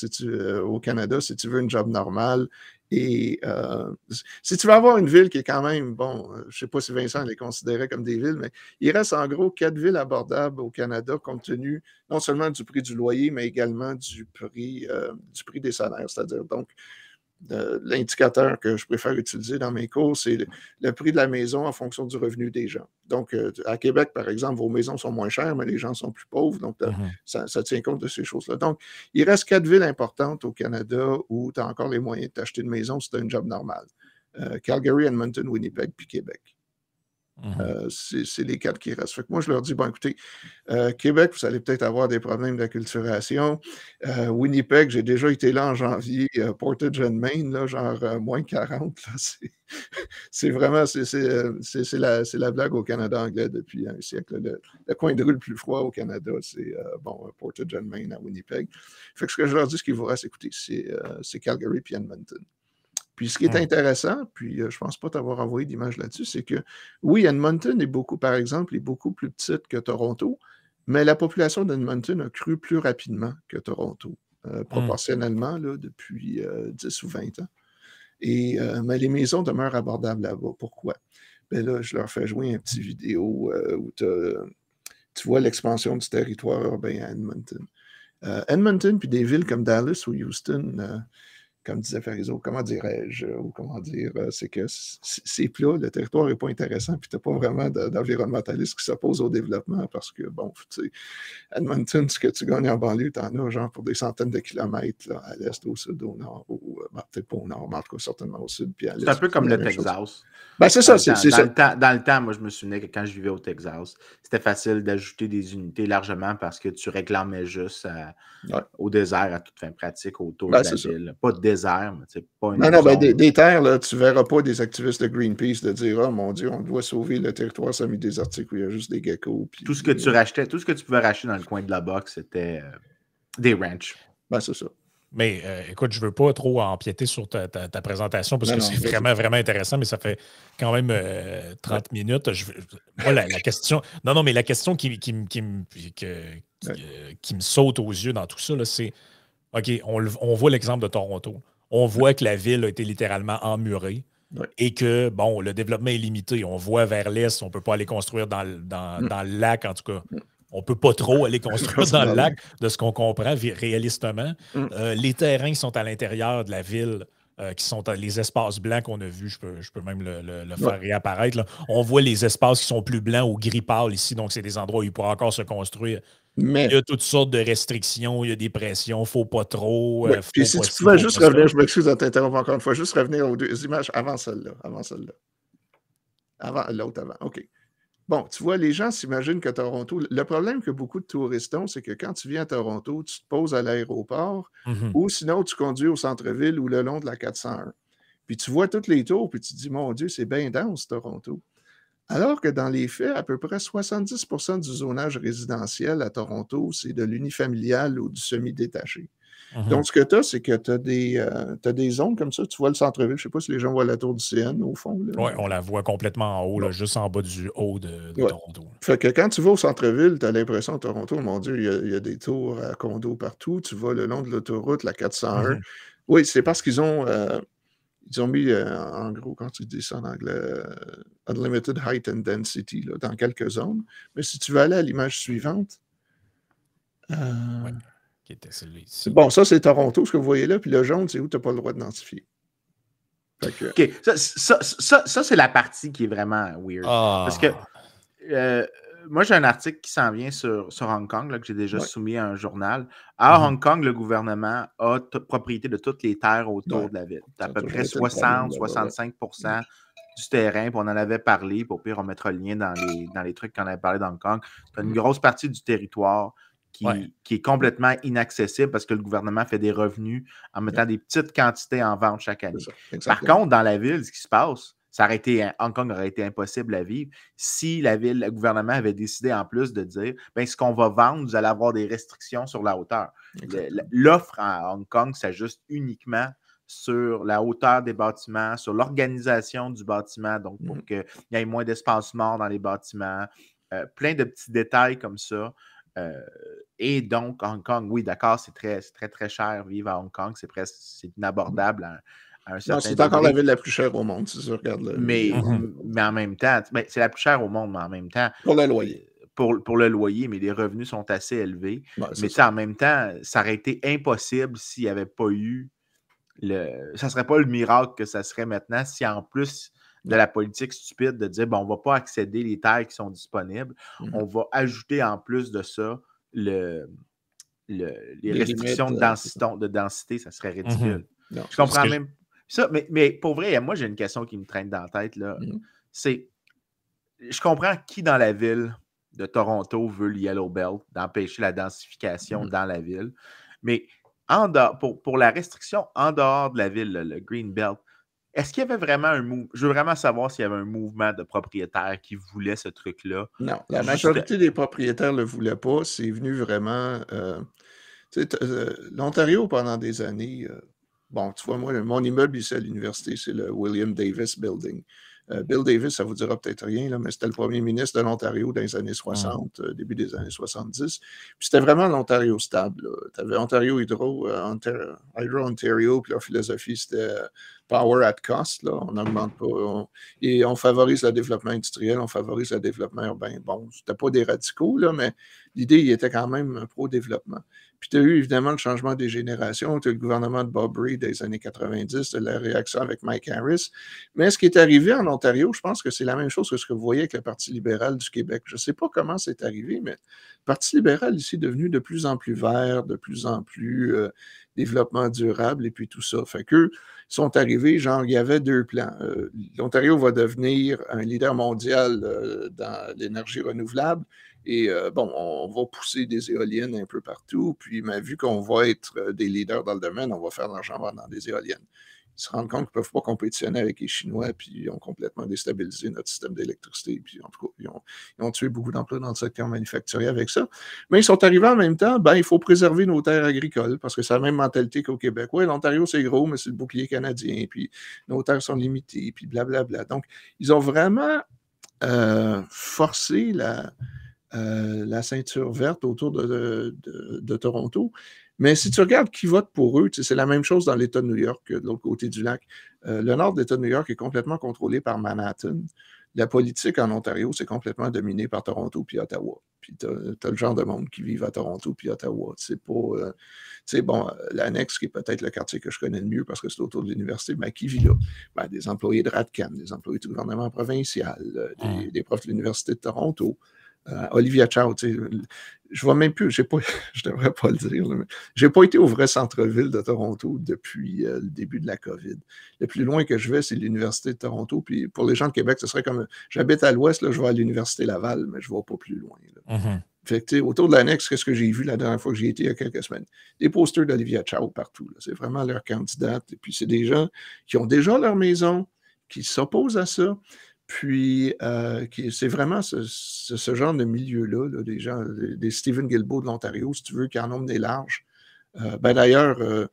au Canada, si tu veux une job normale Et si tu veux avoir une ville qui est quand même, bon, je ne sais pas si Vincent les considérait comme des villes, mais il reste en gros 4 villes abordables au Canada compte tenu non seulement du prix du loyer, mais également du prix des salaires. C'est-à-dire, donc, l'indicateur que je préfère utiliser dans mes cours, c'est le prix de la maison en fonction du revenu des gens. Donc, à Québec, par exemple, vos maisons sont moins chères, mais les gens sont plus pauvres. Donc, ça tient compte de ces choses-là. Donc, il reste 4 villes importantes au Canada où tu as encore les moyens de t'acheter une maison si tu as un job normal. Calgary, Edmonton, Winnipeg, puis Québec. C'est les 4 qui restent. Fait que moi, je leur dis, bon, écoutez, Québec, vous allez peut-être avoir des problèmes d'acculturation. Winnipeg, j'ai déjà été là en janvier. Portage and Main, là, genre moins 40. Là, c'est vraiment, c'est la blague au Canada anglais depuis un siècle. Le coin de rue le plus froid au Canada, c'est Portage and Main à Winnipeg. Fait que ce que je leur dis, ce qu'il vous reste, écoutez, c'est Calgary puis Edmonton. Puis ce qui est intéressant, puis je ne pense pas t'avoir envoyé d'image là-dessus, c'est que oui, Edmonton est beaucoup, par exemple, est beaucoup plus petite que Toronto, mais la population d'Edmonton a cru plus rapidement que Toronto, proportionnellement, là, depuis 10 ou 20 ans. Mais les maisons demeurent abordables là-bas. Pourquoi? Ben là, je leur fais jouer un petit vidéo où tu vois l'expansion du territoire urbain à Edmonton. Edmonton, puis des villes comme Dallas ou Houston, comme disait Fariso, comment dirais-je, ou comment dire, c'est que c'est plat, le territoire n'est pas intéressant, puis tu n'as pas vraiment d'environnementaliste qui s'oppose au développement parce que, bon, tu sais, Edmonton, ce que tu gagnes en banlieue, tu en as genre pour des centaines de kilomètres, là, à l'est, au sud, au nord, ou peut-être pas au nord, mais en tout cas, certainement au sud, puis à l'est. C'est un peu comme le Texas. Ben, c'est ça, c'est ça. Dans le temps, moi, je me souvenais que quand je vivais au Texas, c'était facile d'ajouter des unités largement parce que tu réclamais juste au désert à toute fin pratique autour de la ville. Pas de désert, mais c'est pas une non, ben, des terres, là, tu ne verras pas des activistes de Greenpeace de dire « Oh mon Dieu, on doit sauver le territoire semi-désertique où il y a juste des geckos. » Tout ce que tu rachetais, tout ce que tu pouvais racheter dans le coin de la box, c'était des ranchs. Ben, c'est ça. Mais écoute, je ne veux pas trop empiéter sur ta présentation parce que c'est vraiment, vraiment intéressant, mais ça fait quand même 30 minutes. Moi, la question. Non, mais la question qui me saute aux yeux dans tout ça, c'est OK, on voit l'exemple de Toronto. On voit que la ville a été littéralement emmurée et que, bon, le développement est limité. On voit vers l'est, on ne peut pas aller construire dans le lac, en tout cas. On ne peut pas trop aller construire dans le lac, de ce qu'on comprend réalistement. Les terrains qui sont à l'intérieur de la ville, qui sont les espaces blancs qu'on a vus, je peux même le faire réapparaître. Là. On voit les espaces qui sont plus blancs ou gris pâle ici, donc c'est des endroits où il pourra encore se construire. Mais il y a toutes sortes de restrictions, il y a des pressions, il ne faut pas trop. Puis si tu pouvais juste revenir, je m'excuse de t'interrompre encore une fois, juste revenir aux deux images avant celle-là. Avant l'autre avant. OK. Bon, tu vois, les gens s'imaginent que Toronto... Le problème que beaucoup de touristes ont, c'est que quand tu viens à Toronto, tu te poses à l'aéroport ou sinon tu conduis au centre-ville ou le long de la 401. Puis tu vois toutes les tours, puis tu te dis, mon Dieu, c'est bien dense, Toronto. Alors que dans les faits, à peu près 70% du zonage résidentiel à Toronto, c'est de l'unifamilial ou du semi-détaché. Donc, ce que tu as, c'est que tu as des zones comme ça. Tu vois le centre-ville. Je ne sais pas si les gens voient la tour du CN au fond. Oui, on la voit complètement en haut, là, juste en bas du haut de Toronto. Fait que quand tu vas au centre-ville, tu as l'impression, Toronto, mon Dieu, il y a des tours à condos partout. Tu vas le long de l'autoroute, la 401. Oui, c'est parce qu'ils ont mis, en gros, quand tu dis ça en anglais, Unlimited Height and Density là, dans quelques zones. Mais si tu veux aller à l'image suivante, qui était celle-là ici. Bon, ça, c'est Toronto, ce que vous voyez là. Puis le jaune, c'est où tu n'as pas le droit d'identifier. OK. Ça c'est la partie qui est vraiment weird. Parce que moi, j'ai un article qui s'en vient sur Hong Kong, là, que j'ai déjà soumis à un journal. À Hong Kong, le gouvernement a propriété de toutes les terres autour de la ville. À peu près 60-65% du terrain. Puis on en avait parlé. Puis au pire, on mettra le lien dans les trucs qu'on avait parlé d'Hong Kong. Tu as une grosse partie du territoire qui est complètement inaccessible parce que le gouvernement fait des revenus en mettant des petites quantités en vente chaque année. Par contre, dans la ville, ce qui se passe, Hong Kong aurait été impossible à vivre si le gouvernement avait décidé en plus de dire ce qu'on va vendre, vous allez avoir des restrictions sur la hauteur. L'offre à Hong Kong s'ajuste uniquement sur la hauteur des bâtiments, sur l'organisation du bâtiment, donc pour qu'il y ait moins d'espace mort dans les bâtiments, plein de petits détails comme ça. Et donc, Hong Kong, oui, d'accord, c'est très, très, très cher vivre à Hong Kong. C'est inabordable à un Non, certain c'est encore la degré. ville la plus chère au monde, si tu regardes Mais en même temps, c'est la plus chère au monde, mais en même temps, pour le loyer. pour le loyer, mais les revenus sont assez élevés. Ouais, Mais c'est ça. en même temps, ça aurait été impossible s'il n'y avait pas eu ça ne serait pas le miracle que ça serait maintenant si en plus de la politique stupide de dire bon, on ne va pas accéder les terres qui sont disponibles, on va ajouter en plus de ça les Les restrictions limites, de densité, ça serait ridicule. Non, Je comprends même ça, mais pour vrai, moi j'ai une question qui me traîne dans la tête. Là. C'est je comprends qui dans la ville de Toronto veut le Yellow Belt, d'empêcher la densification dans la ville, mais pour la restriction en dehors de la ville, le Green Belt, est-ce qu'il y avait vraiment un mouvement? Je veux vraiment savoir s'il y avait un mouvement de propriétaires qui voulaient ce truc-là. Non, la majorité des propriétaires ne le voulaient pas. C'est venu vraiment... l'Ontario, pendant des années... bon, tu vois, moi, mon immeuble ici à l'université, c'est le William Davis Building. Bill Davis, ça vous dira peut-être rien, là, mais c'était le premier ministre de l'Ontario dans les années 60, début des années 70. Puis c'était vraiment l'Ontario stable. Tu avais Ontario Hydro Ontario, puis leur philosophie, c'était power at cost. Là. On n'augmente pas. Et on favorise le développement industriel, on favorise le développement urbain. Bon, c'était pas des radicaux, là, mais l'idée, il était quand même pro-développement. Puis tu as eu évidemment le changement des générations, tu as eu le gouvernement de Bob Rae des années 90, la réaction avec Mike Harris. Mais ce qui est arrivé en Ontario, je pense que c'est la même chose que ce que vous voyez avec le Parti libéral du Québec. Je ne sais pas comment c'est arrivé, mais le Parti libéral ici est devenu de plus en plus vert, de plus en plus développement durable et puis tout ça. Fait qu'eux sont arrivés, genre, il y avait deux plans. L'Ontario va devenir un leader mondial dans l'énergie renouvelable. Et bon, on va pousser des éoliennes un peu partout. Puis, mais vu qu'on va être des leaders dans le domaine, on va faire de l'argent dans des éoliennes. Ils se rendent compte qu'ils ne peuvent pas compétitionner avec les Chinois, puis ils ont complètement déstabilisé notre système d'électricité. Puis, en tout cas, ils ont tué beaucoup d'emplois dans le secteur manufacturier avec ça. Mais ils sont arrivés en même temps, il faut préserver nos terres agricoles, parce que c'est la même mentalité qu'au Québec. Oui, l'Ontario, c'est gros, mais c'est le bouclier canadien, puis nos terres sont limitées, puis blablabla. Donc, ils ont vraiment forcé la ceinture verte autour de Toronto. Mais si tu regardes qui vote pour eux, c'est la même chose dans l'État de New York que de l'autre côté du lac. Le nord de l'État de New York est complètement contrôlé par Manhattan. La politique en Ontario, c'est complètement dominé par Toronto puis Ottawa. Puis tu as le genre de monde qui vit à Toronto puis Ottawa. C'est pas... bon, l'annexe, qui est peut-être le quartier que je connais le mieux parce que c'est autour de l'université, mais qui vit là? Des employés de RADCAM, des employés du gouvernement provincial, des profs de l'Université de Toronto. Olivia Chow, je vois même plus, je devrais pas le dire, mais j'ai pas été au vrai centre-ville de Toronto depuis le début de la COVID. Le plus loin que je vais, c'est l'Université de Toronto. Puis pour les gens de Québec, ce serait comme j'habite à l'ouest, là, je vais à l'Université Laval, mais je ne vais pas plus loin. Fait que, autour de l'annexe, qu'est-ce que j'ai vu la dernière fois que j'y étais il y a quelques semaines? Des posters d'Olivia Chow partout. C'est vraiment leur candidate. Et puis c'est des gens qui ont déjà leur maison, qui s'opposent à ça. Puis, c'est vraiment ce genre de milieu-là, des gens, des Stephen Guilbeault de l'Ontario, si tu veux, qui en ont mené large. D'ailleurs,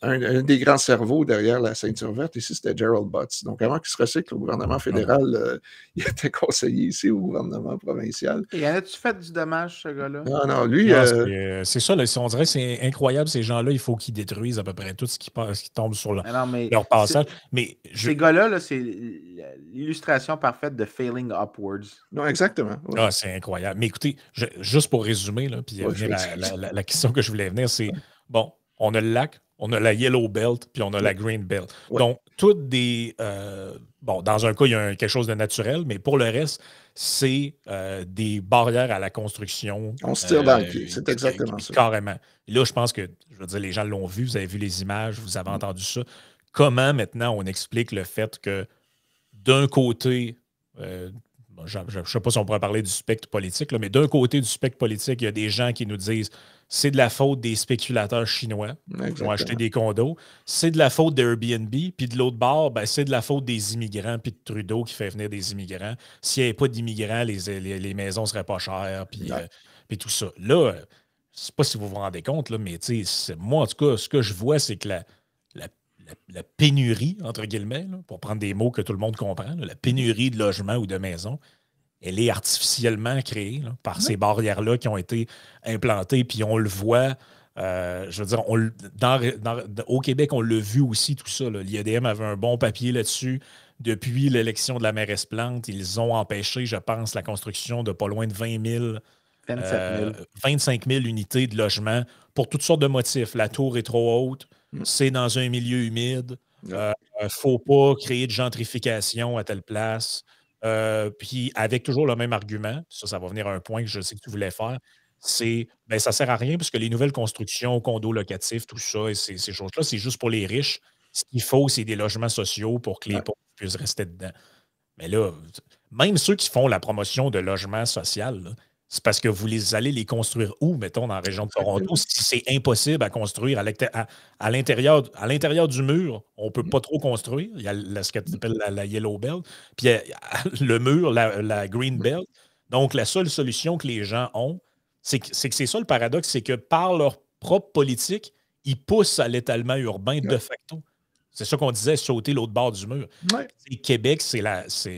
un des grands cerveaux derrière la ceinture verte ici, c'était Gerald Butts. Donc, avant qu'il se recycle au gouvernement fédéral, il était conseiller ici au gouvernement provincial. Et en as-tu fait du dommage, ce gars-là? Non, lui... c'est ça, là, on dirait que c'est incroyable, ces gens-là, il faut qu'ils détruisent à peu près tout ce qui tombe sur leur passage. Mais ces gars-là, là, c'est l'illustration parfaite de failing upwards. Non, exactement. Ouais. Ah, c'est incroyable. Mais écoutez, juste pour résumer, là, puis la question que je voulais venir, c'est, bon, on a le lac, on a la Yellow Belt, puis on a la Green Belt. Ouais. Donc, toutes des... bon, dans un cas, il y a quelque chose de naturel, mais pour le reste, c'est des barrières à la construction. On se tire dans le pied, c'est exactement ça. Carrément. Et là, je pense que, je veux dire, les gens l'ont vu, vous avez vu les images, vous avez entendu ça. Comment, maintenant, on explique le fait que, d'un côté... je ne sais pas si on pourrait parler du spectre politique, là, mais d'un côté du spectre politique, il y a des gens qui nous disent c'est de la faute des spéculateurs chinois qui ont acheté des condos, c'est de la faute d'Airbnb, puis de l'autre bord, c'est de la faute des immigrants, puis de Trudeau qui fait venir des immigrants. S'il n'y avait pas d'immigrants, les maisons ne seraient pas chères, puis tout ça. Là, je ne sais pas si vous vous rendez compte, là, mais moi, en tout cas, ce que je vois, c'est que la pénurie, entre guillemets, là, pour prendre des mots que tout le monde comprend, là, la pénurie de logements ou de maisons, elle est artificiellement créée là, par ces barrières-là qui ont été implantées. Puis on le voit Je veux dire, au Québec, on l'a vu aussi, tout ça. L'IADM avait un bon papier là-dessus. Depuis l'élection de la mairesse Plante, ils ont empêché, je pense, la construction de pas loin de 27 000. 25 000 unités de logement pour toutes sortes de motifs. La tour est trop haute, c'est dans un milieu humide, il ne faut pas créer de gentrification à telle place. Puis avec toujours le même argument, ça va venir à un point que je sais que tu voulais faire, c'est ça ne sert à rien parce que les nouvelles constructions, condos locatifs, tout ça, et ces choses-là, c'est juste pour les riches. Ce qu'il faut, c'est des logements sociaux pour que les pauvres puissent rester dedans. Mais là, même ceux qui font la promotion de logement social, là, c'est parce que vous allez les construire où, mettons, dans la région de Toronto, si c'est impossible à construire à l'intérieur du mur, on ne peut pas trop construire. Il y a ce qu'on appelle la Yellow Belt, puis il y a le mur, la Green Belt. Donc, la seule solution que les gens ont, c'est que c'est ça le paradoxe, c'est que par leur propre politique, ils poussent à l'étalement urbain de facto. C'est ça qu'on disait, sauter l'autre bord du mur. Ouais. Québec,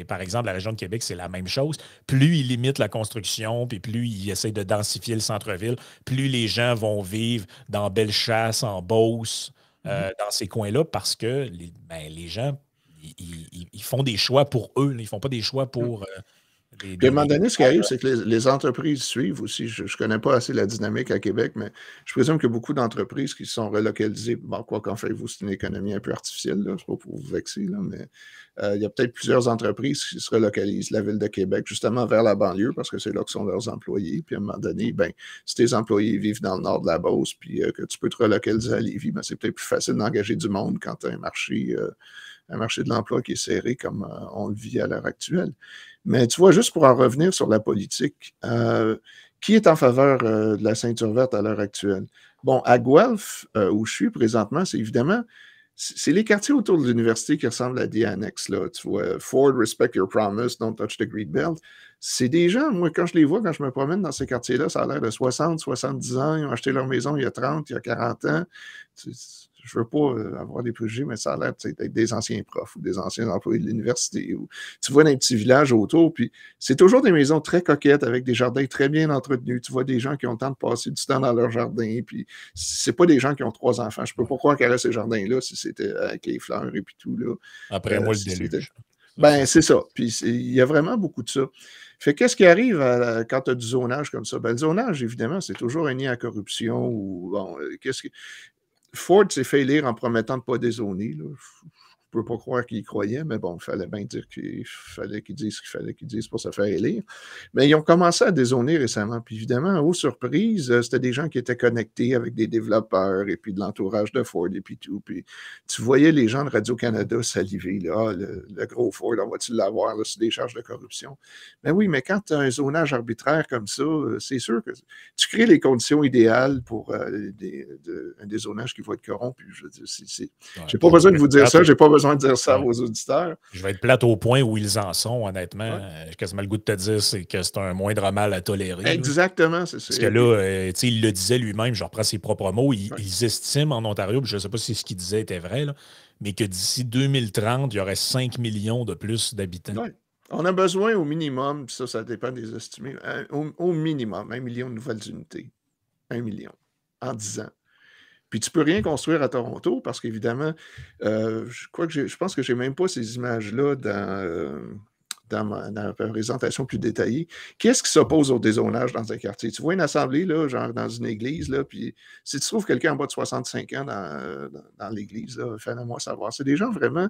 par exemple, la région de Québec, c'est la même chose. Plus ils limitent la construction, puis plus ils essayent de densifier le centre-ville, plus les gens vont vivre dans Bellechasse, en Beauce, dans ces coins-là, parce que les gens, ils font des choix pour eux. Ils ne font pas des choix pour Puis à un moment donné, ce qui arrive, c'est que les entreprises suivent aussi. Je ne connais pas assez la dynamique à Québec, mais je présume qu'il y a beaucoup d'entreprises qui sont relocalisées. Bon, quoi qu'en fait, c'est une économie un peu artificielle, ce n'est pas pour vous vexer, là, mais il y a peut-être plusieurs entreprises qui se relocalisent, la ville de Québec, justement vers la banlieue, parce que c'est là que sont leurs employés. Puis à un moment donné, si tes employés vivent dans le nord de la Beauce, puis que tu peux te relocaliser à Lévis, c'est peut-être plus facile d'engager du monde quand tu as un marché de l'emploi qui est serré comme on le vit à l'heure actuelle. Mais tu vois, juste pour en revenir sur la politique, qui est en faveur de la ceinture verte à l'heure actuelle? Bon, à Guelph, où je suis présentement, c'est évidemment, c'est les quartiers autour de l'université qui ressemblent à des annexes. Là. Tu vois, Ford, respect your promise, don't touch the green belt. C'est des gens, moi, quand je les vois, quand je me promène dans ces quartiers-là, ça a l'air de 60, 70 ans. Ils ont acheté leur maison il y a 30, il y a 40 ans. Je ne veux pas avoir des préjugés, mais ça a l'air d'être des anciens profs ou des anciens employés de l'université. Tu vois dans les petits villages autour, puis c'est toujours des maisons très coquettes avec des jardins très bien entretenus. Tu vois des gens qui ont le temps de passer du temps dans leur jardin, puis c'est pas des gens qui ont 3 enfants. Je ne peux pas croire qu'il y aurait ces jardins-là si c'était avec les fleurs et puis tout. Là. Après moi, le déluge. C'est ça. Puis il y a vraiment beaucoup de ça. Fait qu'est-ce qui arrive quand tu as du zonage comme ça? Le zonage, évidemment, c'est toujours un lien à corruption ou Ford s'est fait élire en promettant de ne pas dézoner. Là. Je ne peux pas croire qu'il y croyait, mais bon, il fallait bien dire qu'il fallait qu'il dise ce qu'il fallait qu'il dise pour se faire élire. Mais ils ont commencé à dézoner récemment. Puis évidemment, aux surprises, c'était des gens qui étaient connectés avec des développeurs et puis de l'entourage de Ford et puis tout. Puis tu voyais les gens de Radio-Canada saliver. Là, le gros Ford, on va-tu l'avoir là, sur des charges de corruption? Mais oui, mais quand tu as un zonage arbitraire comme ça, c'est sûr que tu crées les conditions idéales pour un dézonage qui va être corrompu. Je veux dire, j'ai pas besoin de vous dire ça, j'ai pas besoin de dire ça aux auditeurs. Je vais être plate au point où ils en sont, honnêtement. J'ai quasiment le goût de te dire que c'est un moindre mal à tolérer. Exactement, c'est ça. Parce que là, il le disait lui-même, je reprends ses propres mots, ils estiment en Ontario, je ne sais pas si ce qu'il disait était vrai, là, mais que d'ici 2030, il y aurait 5 millions de plus d'habitants. Ouais. On a besoin au minimum, ça dépend des estimés, au minimum, 1 million de nouvelles unités. 1 million en 10 ans. Puis tu ne peux rien construire à Toronto parce qu'évidemment, je pense que je n'ai même pas ces images-là dans ma présentation plus détaillée. Qu'est-ce qui s'oppose au dézonage dans un quartier? Tu vois une assemblée, là, genre dans une église, là, puis si tu trouves quelqu'un en bas de 65 ans dans l'église, fais-le-moi savoir. C'est des gens vraiment...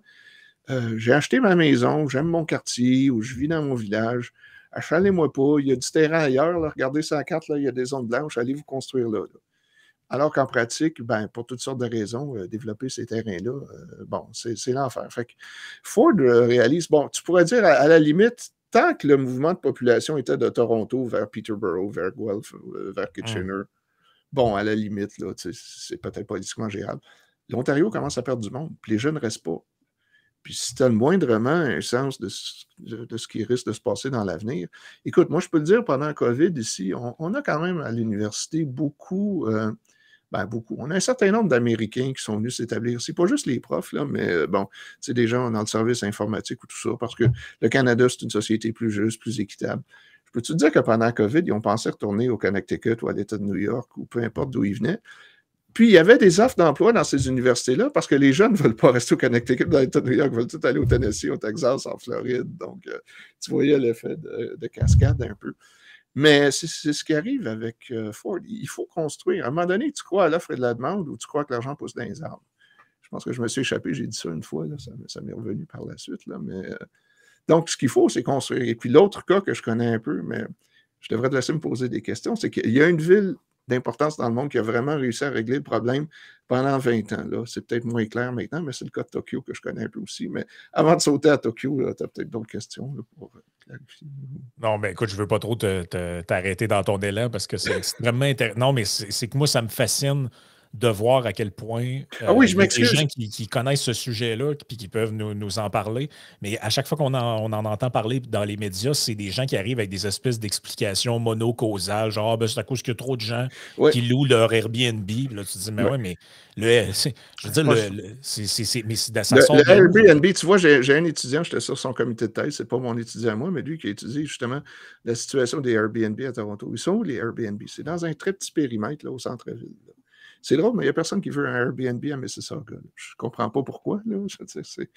j'ai acheté ma maison, j'aime mon quartier, ou je vis dans mon village. Achalez-moi pas, il y a du terrain ailleurs, là, regardez sa carte, là, il y a des zones blanches, allez vous construire là. Alors qu'en pratique, pour toutes sortes de raisons, développer ces terrains-là, c'est l'enfer. Fait que Ford réalise, tu pourrais dire à la limite, tant que le mouvement de population était de Toronto vers Peterborough, vers Guelph, vers Kitchener, à la limite, là, c'est peut-être politiquement gérable. L'Ontario commence à perdre du monde, puis les jeunes ne restent pas. Puis si tu as moindrement un sens de ce qui risque de se passer dans l'avenir, écoute, moi je peux le dire, pendant la COVID ici, on a quand même à l'université beaucoup... beaucoup. On a un certain nombre d'Américains qui sont venus s'établir. C'est pas juste les profs, là, mais des gens dans le service informatique ou tout ça, parce que le Canada, c'est une société plus juste, plus équitable. Je peux te dire que pendant la COVID, ils ont pensé retourner au Connecticut ou à l'État de New York ou peu importe d'où ils venaient. Puis, il y avait des offres d'emploi dans ces universités-là parce que les jeunes ne veulent pas rester au Connecticut, dans l'État de New York, ils veulent tout aller au Tennessee, au Texas, en Floride. Donc, tu voyais l'effet de cascade un peu. Mais c'est ce qui arrive avec Ford. Il faut construire. À un moment donné, tu crois à l'offre et de la demande ou tu crois que l'argent pousse dans les arbres. Je pense que je me suis échappé, j'ai dit ça une fois, là, ça m'est revenu par la suite. Là, mais, donc, ce qu'il faut, c'est construire. Et puis, l'autre cas que je connais un peu, mais je devrais te laisser me poser des questions, c'est qu'il y a une ville d'importance dans le monde qui a vraiment réussi à régler le problème pendant 20 ans. Là. C'est peut-être moins clair maintenant, mais c'est le cas de Tokyo que je connais un peu aussi. Mais avant de sauter à Tokyo, tu as peut-être d'autres questions là, pour clarifier. Non, mais écoute, je ne veux pas trop t'arrêter dans ton élan parce que c'est extrêmement intéressant. Non, mais c'est que moi, ça me fascine de voir à quel point oui, il je y a des m'excuse. gens qui connaissent ce sujet-là et qui peuvent nous en parler. Mais à chaque fois qu'on en entend parler dans les médias, c'est des gens qui arrivent avec des espèces d'explications monocausales, genre ben, c'est à cause qu'il y a trop de gens qui louent leur Airbnb. Puis là, tu te dis, mais ouais, mais je veux dire, le Airbnb, tu vois, j'ai un étudiant, j'étais sur son comité de thèse, c'est pas mon étudiant à moi, mais lui qui a étudié justement la situation des Airbnb à Toronto. Ils sont où les Airbnb? C'est dans un très petit périmètre là, au centre-ville. C'est drôle, mais il n'y a personne qui veut un Airbnb à Mississauga. Là. Je ne comprends pas pourquoi. C'est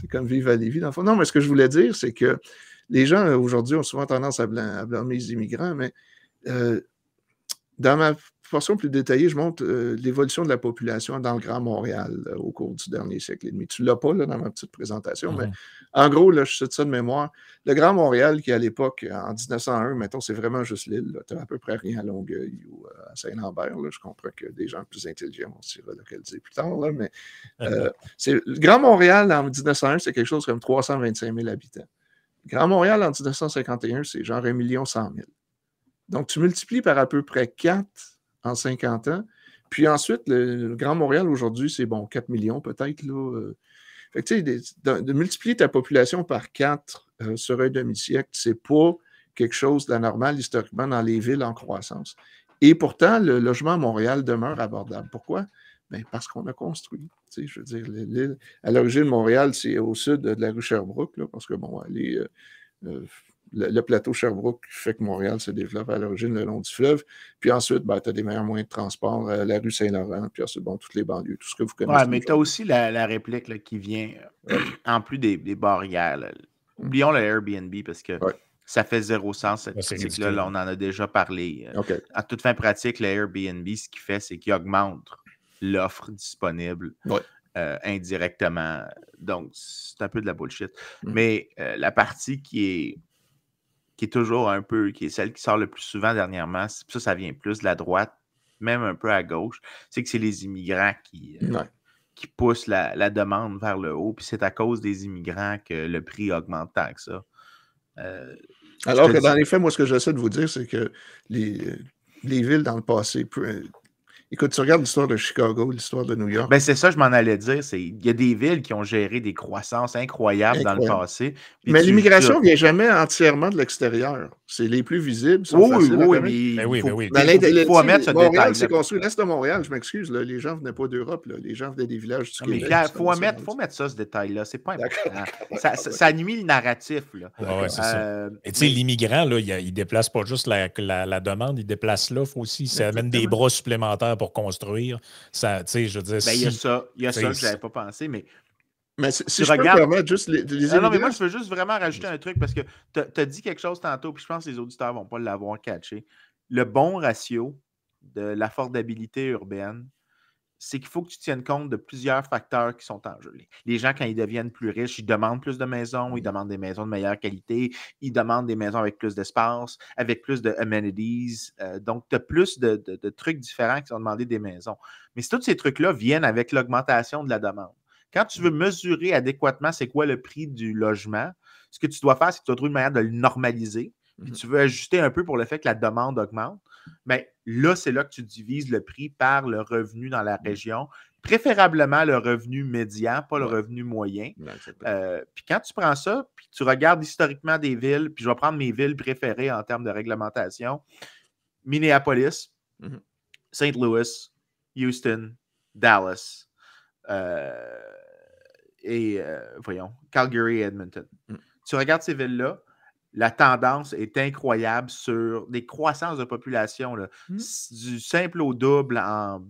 comme vivre à Lévis, dans le fond. Non, mais ce que je voulais dire, c'est que les gens, aujourd'hui, ont souvent tendance à blâmer les immigrants, mais dans ma portion plus détaillée, je montre l'évolution de la population dans le Grand Montréal au cours du dernier siècle et demi. Tu ne l'as pas là, dans ma petite présentation, mais en gros, là, je cite ça de mémoire. Le Grand Montréal, qui à l'époque, en 1901, mettons, c'est vraiment juste l'île. Tu n'as à peu près rien à Longueuil ou à Saint-Lambert. Là. Je comprends que des gens plus intelligents vont s'y relocaliser plus tard, là, mais le Grand Montréal, en 1901, c'est quelque chose comme 325 000 habitants. Le Grand Montréal, en 1951, c'est genre 1 100 000. Donc, tu multiplies par à peu près 4 en 50 ans. Puis ensuite, le Grand Montréal, aujourd'hui, c'est 4 millions peut-être. Fait que, tu sais, de multiplier ta population par 4 sur un demi-siècle, c'est pas quelque chose d'anormal historiquement dans les villes en croissance. Et pourtant, le logement à Montréal demeure abordable. Pourquoi? Bien, parce qu'on a construit. Tu sais, je veux dire, l'île, à l'origine, Montréal, c'est au sud de la rue Sherbrooke, là, parce que, bon, le plateau Sherbrooke fait que Montréal se développe à l'origine le long du fleuve. Puis ensuite, tu as des meilleurs moyens de transport, la rue Saint-Laurent, puis ensuite, toutes les banlieues, tout ce que vous connaissez. Oui, mais tu as aussi la réplique là, qui vient, en plus des barrières. Là. Oublions le Airbnb parce que ça fait zéro sens, cette critique-là. Là, on en a déjà parlé. En toute fin pratique, le Airbnb, ce qu'il fait, c'est qu'il augmente l'offre disponible indirectement. Donc, c'est un peu de la bullshit. Mais la partie qui est toujours un peu, qui est celle qui sort le plus souvent dernièrement, ça vient plus de la droite, même un peu à gauche, c'est que c'est les immigrants qui poussent la demande vers le haut, puis c'est à cause des immigrants que le prix augmente tant que ça. Alors que dans les faits, moi, ce que j'essaie de vous dire, c'est que les villes dans le passé... Écoute, tu regardes l'histoire de Chicago, l'histoire de New York. Ben c'est ça, je m'en allais dire. Il y a des villes qui ont géré des croissances incroyables dans le passé. Mais l'immigration ne vient jamais entièrement de l'extérieur. C'est les plus visibles. Oui, il faut mettre ce détail. Montréal s'est construit. L'Est de Montréal, je m'excuse, les gens ne venaient pas d'Europe. Les gens venaient des villages du Québec. Il faut mettre ça, ce détail-là. C'est pas important. Ça nuit le narratif. C'est ça. Et tu sais, l'immigrant, il ne déplace pas juste la demande, il déplace l'offre aussi. Ça amène des bras supplémentaires pour construire. Ça, je veux dire, il y a ça que je n'avais pas pensé, mais si je regarde, peux permettre juste les non, mais moi, je veux juste vraiment rajouter un truc parce que tu as dit quelque chose tantôt, puis je pense que les auditeurs ne vont pas l'avoir catché. Le bon ratio de l'affordabilité urbaine, c'est qu'il faut que tu tiennes compte de plusieurs facteurs qui sont en jeu. Les gens, quand ils deviennent plus riches, ils demandent plus de maisons, ils demandent des maisons de meilleure qualité, ils demandent des maisons avec plus d'espace, avec plus de amenities. Donc, tu as plus de trucs différents qui sont demandés des maisons. Mais tous ces trucs-là viennent avec l'augmentation de la demande. Quand tu veux mesurer adéquatement c'est quoi le prix du logement, ce que tu dois faire, c'est que tu dois trouver une manière de le normaliser. Puis tu veux ajuster un peu pour le fait que la demande augmente. Mais là, c'est là que tu divises le prix par le revenu dans la région, préférablement le revenu médian, pas le revenu moyen. Puis quand tu prends ça, puis tu regardes historiquement des villes, puis je vais prendre mes villes préférées en termes de réglementation, Minneapolis, St. Louis, Houston, Dallas, Calgary et Edmonton. Tu regardes ces villes-là, la tendance est incroyable sur des croissances de population. Là. Du simple au double en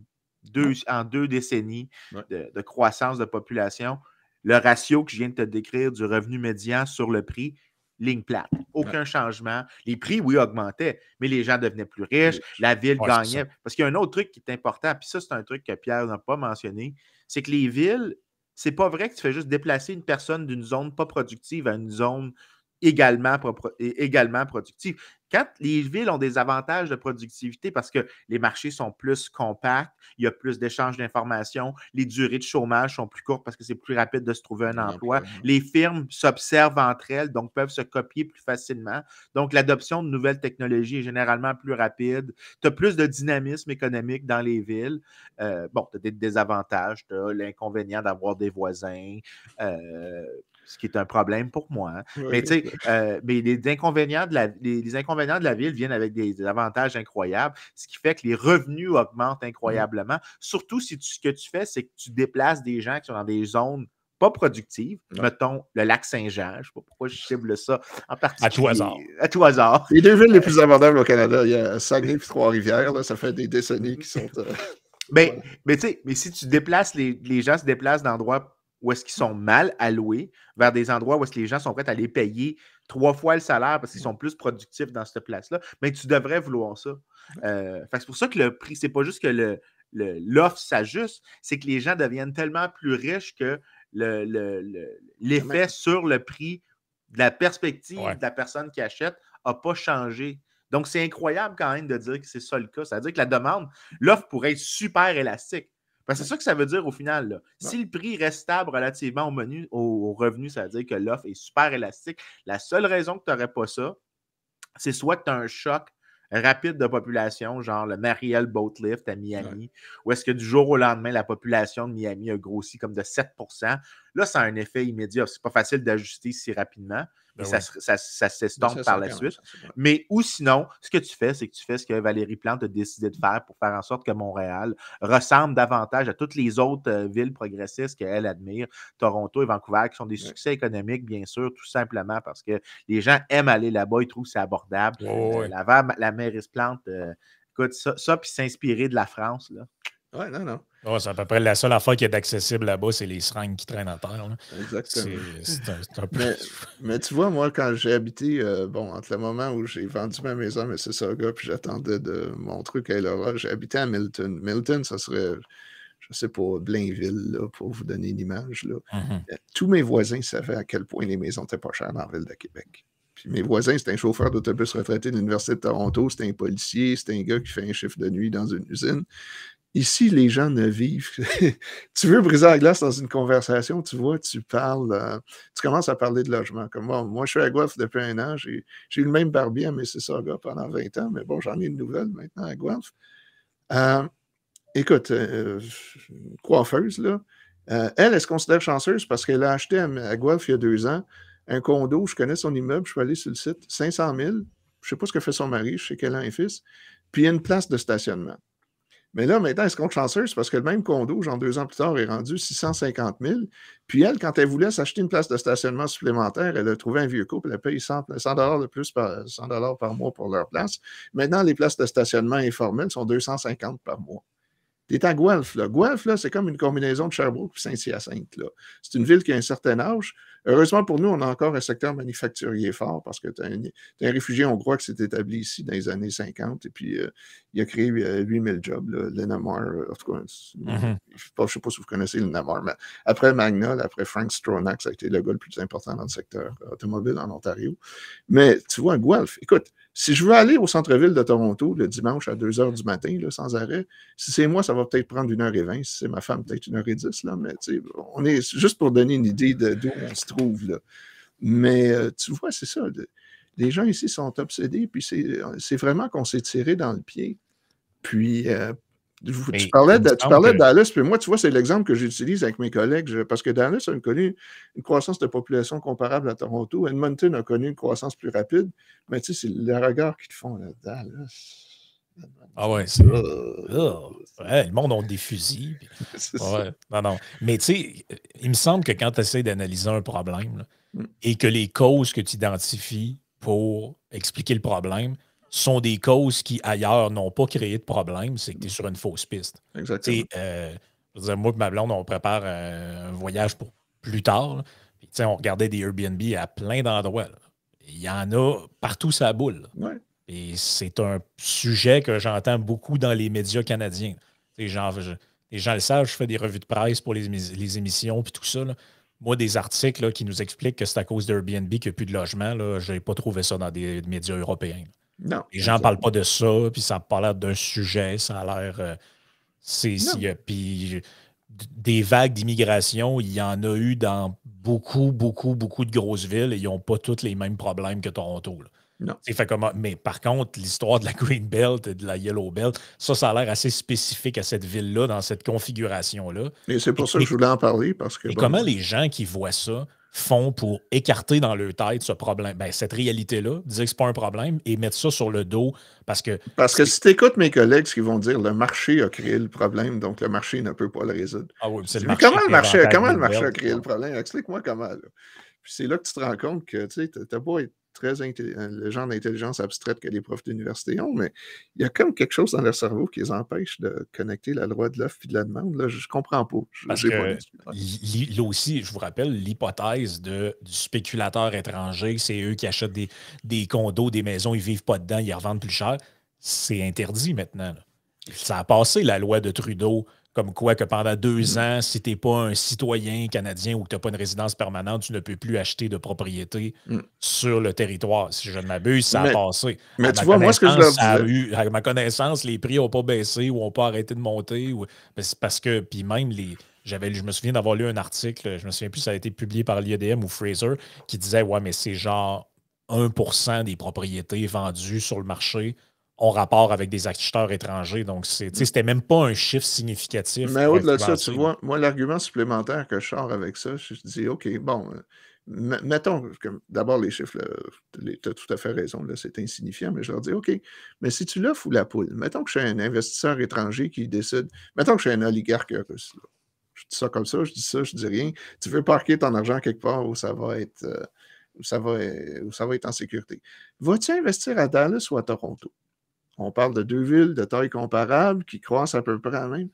en 2 décennies Ouais. de croissance de population. Le ratio que je viens de te décrire du revenu médian sur le prix, ligne plate. Aucun changement. Les prix, oui, augmentaient, mais les gens devenaient plus riches, la ville Ouais, c'est gagnait. ça. Parce qu'il y a un autre truc qui est important, puis ça, c'est un truc que Pierre n'a pas mentionné, c'est que les villes, c'est pas vrai que tu fais juste déplacer une personne d'une zone pas productive à une zone également productive. Quand les villes ont des avantages de productivité parce que les marchés sont plus compacts, il y a plus d'échanges d'informations, les durées de chômage sont plus courtes parce que c'est plus rapide de se trouver un emploi. Les firmes s'observent entre elles, donc peuvent se copier plus facilement. Donc, l'adoption de nouvelles technologies est généralement plus rapide. Tu as plus de dynamisme économique dans les villes. Bon, tu as des désavantages, tu as l'inconvénient d'avoir des voisins, ce qui est un problème pour moi. Oui, Mais tu sais, les inconvénients de la ville viennent avec des avantages incroyables, ce qui fait que les revenus augmentent incroyablement. Surtout si ce que tu fais, c'est que tu déplaces des gens qui sont dans des zones pas productives. Mettons le lac Saint-Jean. Je ne sais pas pourquoi je cible ça en particulier. À tout hasard. À tout hasard. Les 2 villes les plus abordables au Canada, il y a Saguenay et Trois-Rivières. Là, ça fait des décennies qui sont... Mais si tu déplaces, les gens se déplacent d'endroits où est-ce qu'ils sont mal alloués vers des endroits où est-ce que les gens sont prêts à les payer 3 fois le salaire parce qu'ils sont plus productifs dans cette place-là, mais tu devrais vouloir ça. C'est pour ça que le prix, c'est pas juste que l'offre s'ajuste, c'est que les gens deviennent tellement plus riches que l'effet sur le prix de la perspective de la personne qui achète n'a pas changé. Donc, c'est incroyable quand même de dire que c'est ça le cas. Ça veut dire que la demande, l'offre pourrait être super élastique. Parce que c'est ça que ça veut dire au final. Là. Si le prix reste stable relativement au revenu, ça veut dire que l'offre est super élastique. La seule raison que tu n'aurais pas ça, c'est soit que tu as un choc rapide de population, genre le Mariel Boat Lift à Miami, où est-ce que du jour au lendemain, la population de Miami a grossi comme de 7%. Là, ça a un effet immédiat. C'est pas facile d'ajuster si rapidement. Mais ça s'estompe par la suite. Mais ou sinon, ce que tu fais, c'est que tu fais ce que Valérie Plante a décidé de faire pour faire en sorte que Montréal ressemble davantage à toutes les autres villes progressistes qu'elle admire, Toronto et Vancouver, qui sont des succès économiques, bien sûr, tout simplement parce que les gens aiment aller là-bas, ils trouvent que c'est abordable. La mairesse Plante, écoute, ça puis s'inspirer de la France, là. Ouais, non. Ouais, c'est à peu près la seule affaire qui est accessible là-bas, c'est les seringues qui traînent à terre. Là. Exactement. C'est un peu... mais tu vois, moi, quand j'ai habité, entre le moment où j'ai vendu ma maison à Mississauga, puis j'attendais de mon truc à Elora, j'ai habité à Milton. Milton, ça serait, je sais pas, Blainville, là, pour vous donner une image. Là. Tous mes voisins savaient à quel point les maisons étaient pas chères dans la ville de Québec. Puis mes voisins, c'était un chauffeur d'autobus retraité de l'Université de Toronto, c'était un policier, c'était un gars qui fait un chiffre de nuit dans une usine. Ici, les gens ne vivent. Tu veux briser la glace dans une conversation, tu vois, tu parles, tu commences à parler de logement. Comme moi, je suis à Guelph depuis 1 an, j'ai eu le même barbier à Mississauga pendant 20 ans, mais bon, j'en ai une nouvelle maintenant à Guelph. Écoute, une coiffeuse, là, elle se considère chanceuse parce qu'elle a acheté à Guelph il y a 2 ans un condo, je connais son immeuble, je suis allé sur le site, 500 000, je ne sais pas ce que fait son mari, je sais qu'elle a un fils, puis il y a une place de stationnement. Mais là, maintenant, elle se compte chanceuse parce que le même condo, genre 2 ans plus tard, est rendu 650 000. Puis elle, quand elle voulait s'acheter une place de stationnement supplémentaire, elle a trouvé un vieux couple, elle paye 100 de plus, 100 par mois pour leur place. Maintenant, les places de stationnement informelles sont 250 par mois. T'es à Guelph, là. Guelph, là, c'est comme une combinaison de Sherbrooke et Saint-Hyacinthe, là. C'est une ville qui a un certain âge. Heureusement pour nous, on a encore un secteur manufacturier fort parce que tu as un réfugié hongrois qui s'est établi ici dans les années 50 et puis il a créé 8000 jobs, Linamar. En tout cas, je ne sais pas si vous connaissez Linamar, mais après Magna, après Frank Stronach, ça a été le gars le plus important dans le secteur automobile en Ontario. Mais tu vois, Guelph, écoute, si je veux aller au centre-ville de Toronto le dimanche à 2 h du matin, là, sans arrêt, si c'est moi, ça va peut-être prendre 1h20. Si c'est ma femme, peut-être 1h10. Là, mais on est juste pour donner une idée d'où on se trouve. Là. Mais tu vois, c'est ça. Les gens ici sont obsédés, puis c'est vraiment qu'on s'est tiré dans le pied. Puis tu parlais de Dallas, puis moi, tu vois, c'est l'exemple que j'utilise avec mes collègues, parce que Dallas a connu une croissance de population comparable à Toronto. Edmonton a connu une croissance plus rapide, mais tu sais, c'est le regard qu'ils te font là, Dallas. Ah ouais, c'est... Ouais, le monde a des fusils. Puis... Non. Mais tu sais, il me semble que quand tu essaies d'analyser un problème là, et que les causes que tu identifies pour expliquer le problème sont des causes qui, ailleurs, n'ont pas créé de problème, c'est que tu es sur une fausse piste. Exactement. Je veux dire, moi et ma blonde, on prépare un voyage pour plus tard. Là. Puis, on regardait des Airbnb à plein d'endroits. Là. Il y en a partout sa boule. Ouais. Et c'est un sujet que j'entends beaucoup dans les médias canadiens. Les gens le savent, je fais des revues de presse pour les émissions puis tout ça. Là. Moi, des articles là, qui nous expliquent que c'est à cause d'Airbnb qu'il n'y a plus de logement, je n'ai pas trouvé ça dans des médias européens. Non. Les gens ne parlent pas de ça, puis ça a l'air d'un sujet, ça a l'air... Puis des vagues d'immigration, il y en a eu dans beaucoup, beaucoup, beaucoup de grosses villes et ils n'ont pas tous les mêmes problèmes que Toronto. Là. Non. Mais par contre, l'histoire de la Green Belt et de la Yellow Belt, ça a l'air assez spécifique à cette ville-là, dans cette configuration-là. Et c'est pour ça que je voulais en parler. Parce que, comment les gens qui voient ça font pour écarter dans leur tête ce problème, cette réalité-là, dire que ce n'est pas un problème et mettre ça sur le dos parce que si tu écoutes mes collègues, ce qu'ils vont dire, le marché a créé le problème, donc le marché ne peut pas le résoudre. Ah oui, c'est le mais marché comment le marché a a créé le problème? Explique-moi comment. Là. Puis c'est là que tu te rends compte que tu n'as pas être le genre d'intelligence abstraite que les profs d'université ont, mais il y a comme quelque chose dans leur cerveau qui les empêche de connecter la loi de l'offre et de la demande. Là, je ne comprends pas. Parce que là aussi, je vous rappelle, l'hypothèse du spéculateur étranger, c'est eux qui achètent des condos, des maisons, ils ne vivent pas dedans, ils revendent plus cher. C'est interdit maintenant. Là. Ça a passé la loi de Trudeau, comme quoi que pendant 2 ans, si tu n'es pas un citoyen canadien ou que tu n'as pas une résidence permanente, tu ne peux plus acheter de propriété sur le territoire. Si je ne m'abuse, ça a passé. Mais tu vois, moi, ce que je leur disais... À ma connaissance, les prix n'ont pas baissé ou n'ont pas arrêté de monter. C'est parce que, puis même, je me souviens d'avoir lu un article, je me souviens plus si ça a été publié par l'IEDM ou Fraser, qui disait, ouais, mais c'est genre 1% des propriétés vendues sur le marché ont rapport avec des acheteurs étrangers. Donc, c'était même pas un chiffre significatif. Mais au-delà de ça, tu vois, moi, l'argument supplémentaire que je sors avec ça, je dis, OK, bon, mettons, d'abord, les chiffres, tu as tout à fait raison, là, c'est insignifiant, mais je leur dis, OK, mais si tu l'offres ou la poule, mettons que je suis un investisseur étranger qui décide, mettons que je suis un oligarque russe, là. Je dis ça comme ça, je dis rien. Tu veux parquer ton argent quelque part où ça va être, où ça va être en sécurité. Vas-tu investir à Dallas ou à Toronto? On parle de 2 villes de taille comparable qui croissent à peu près à la même.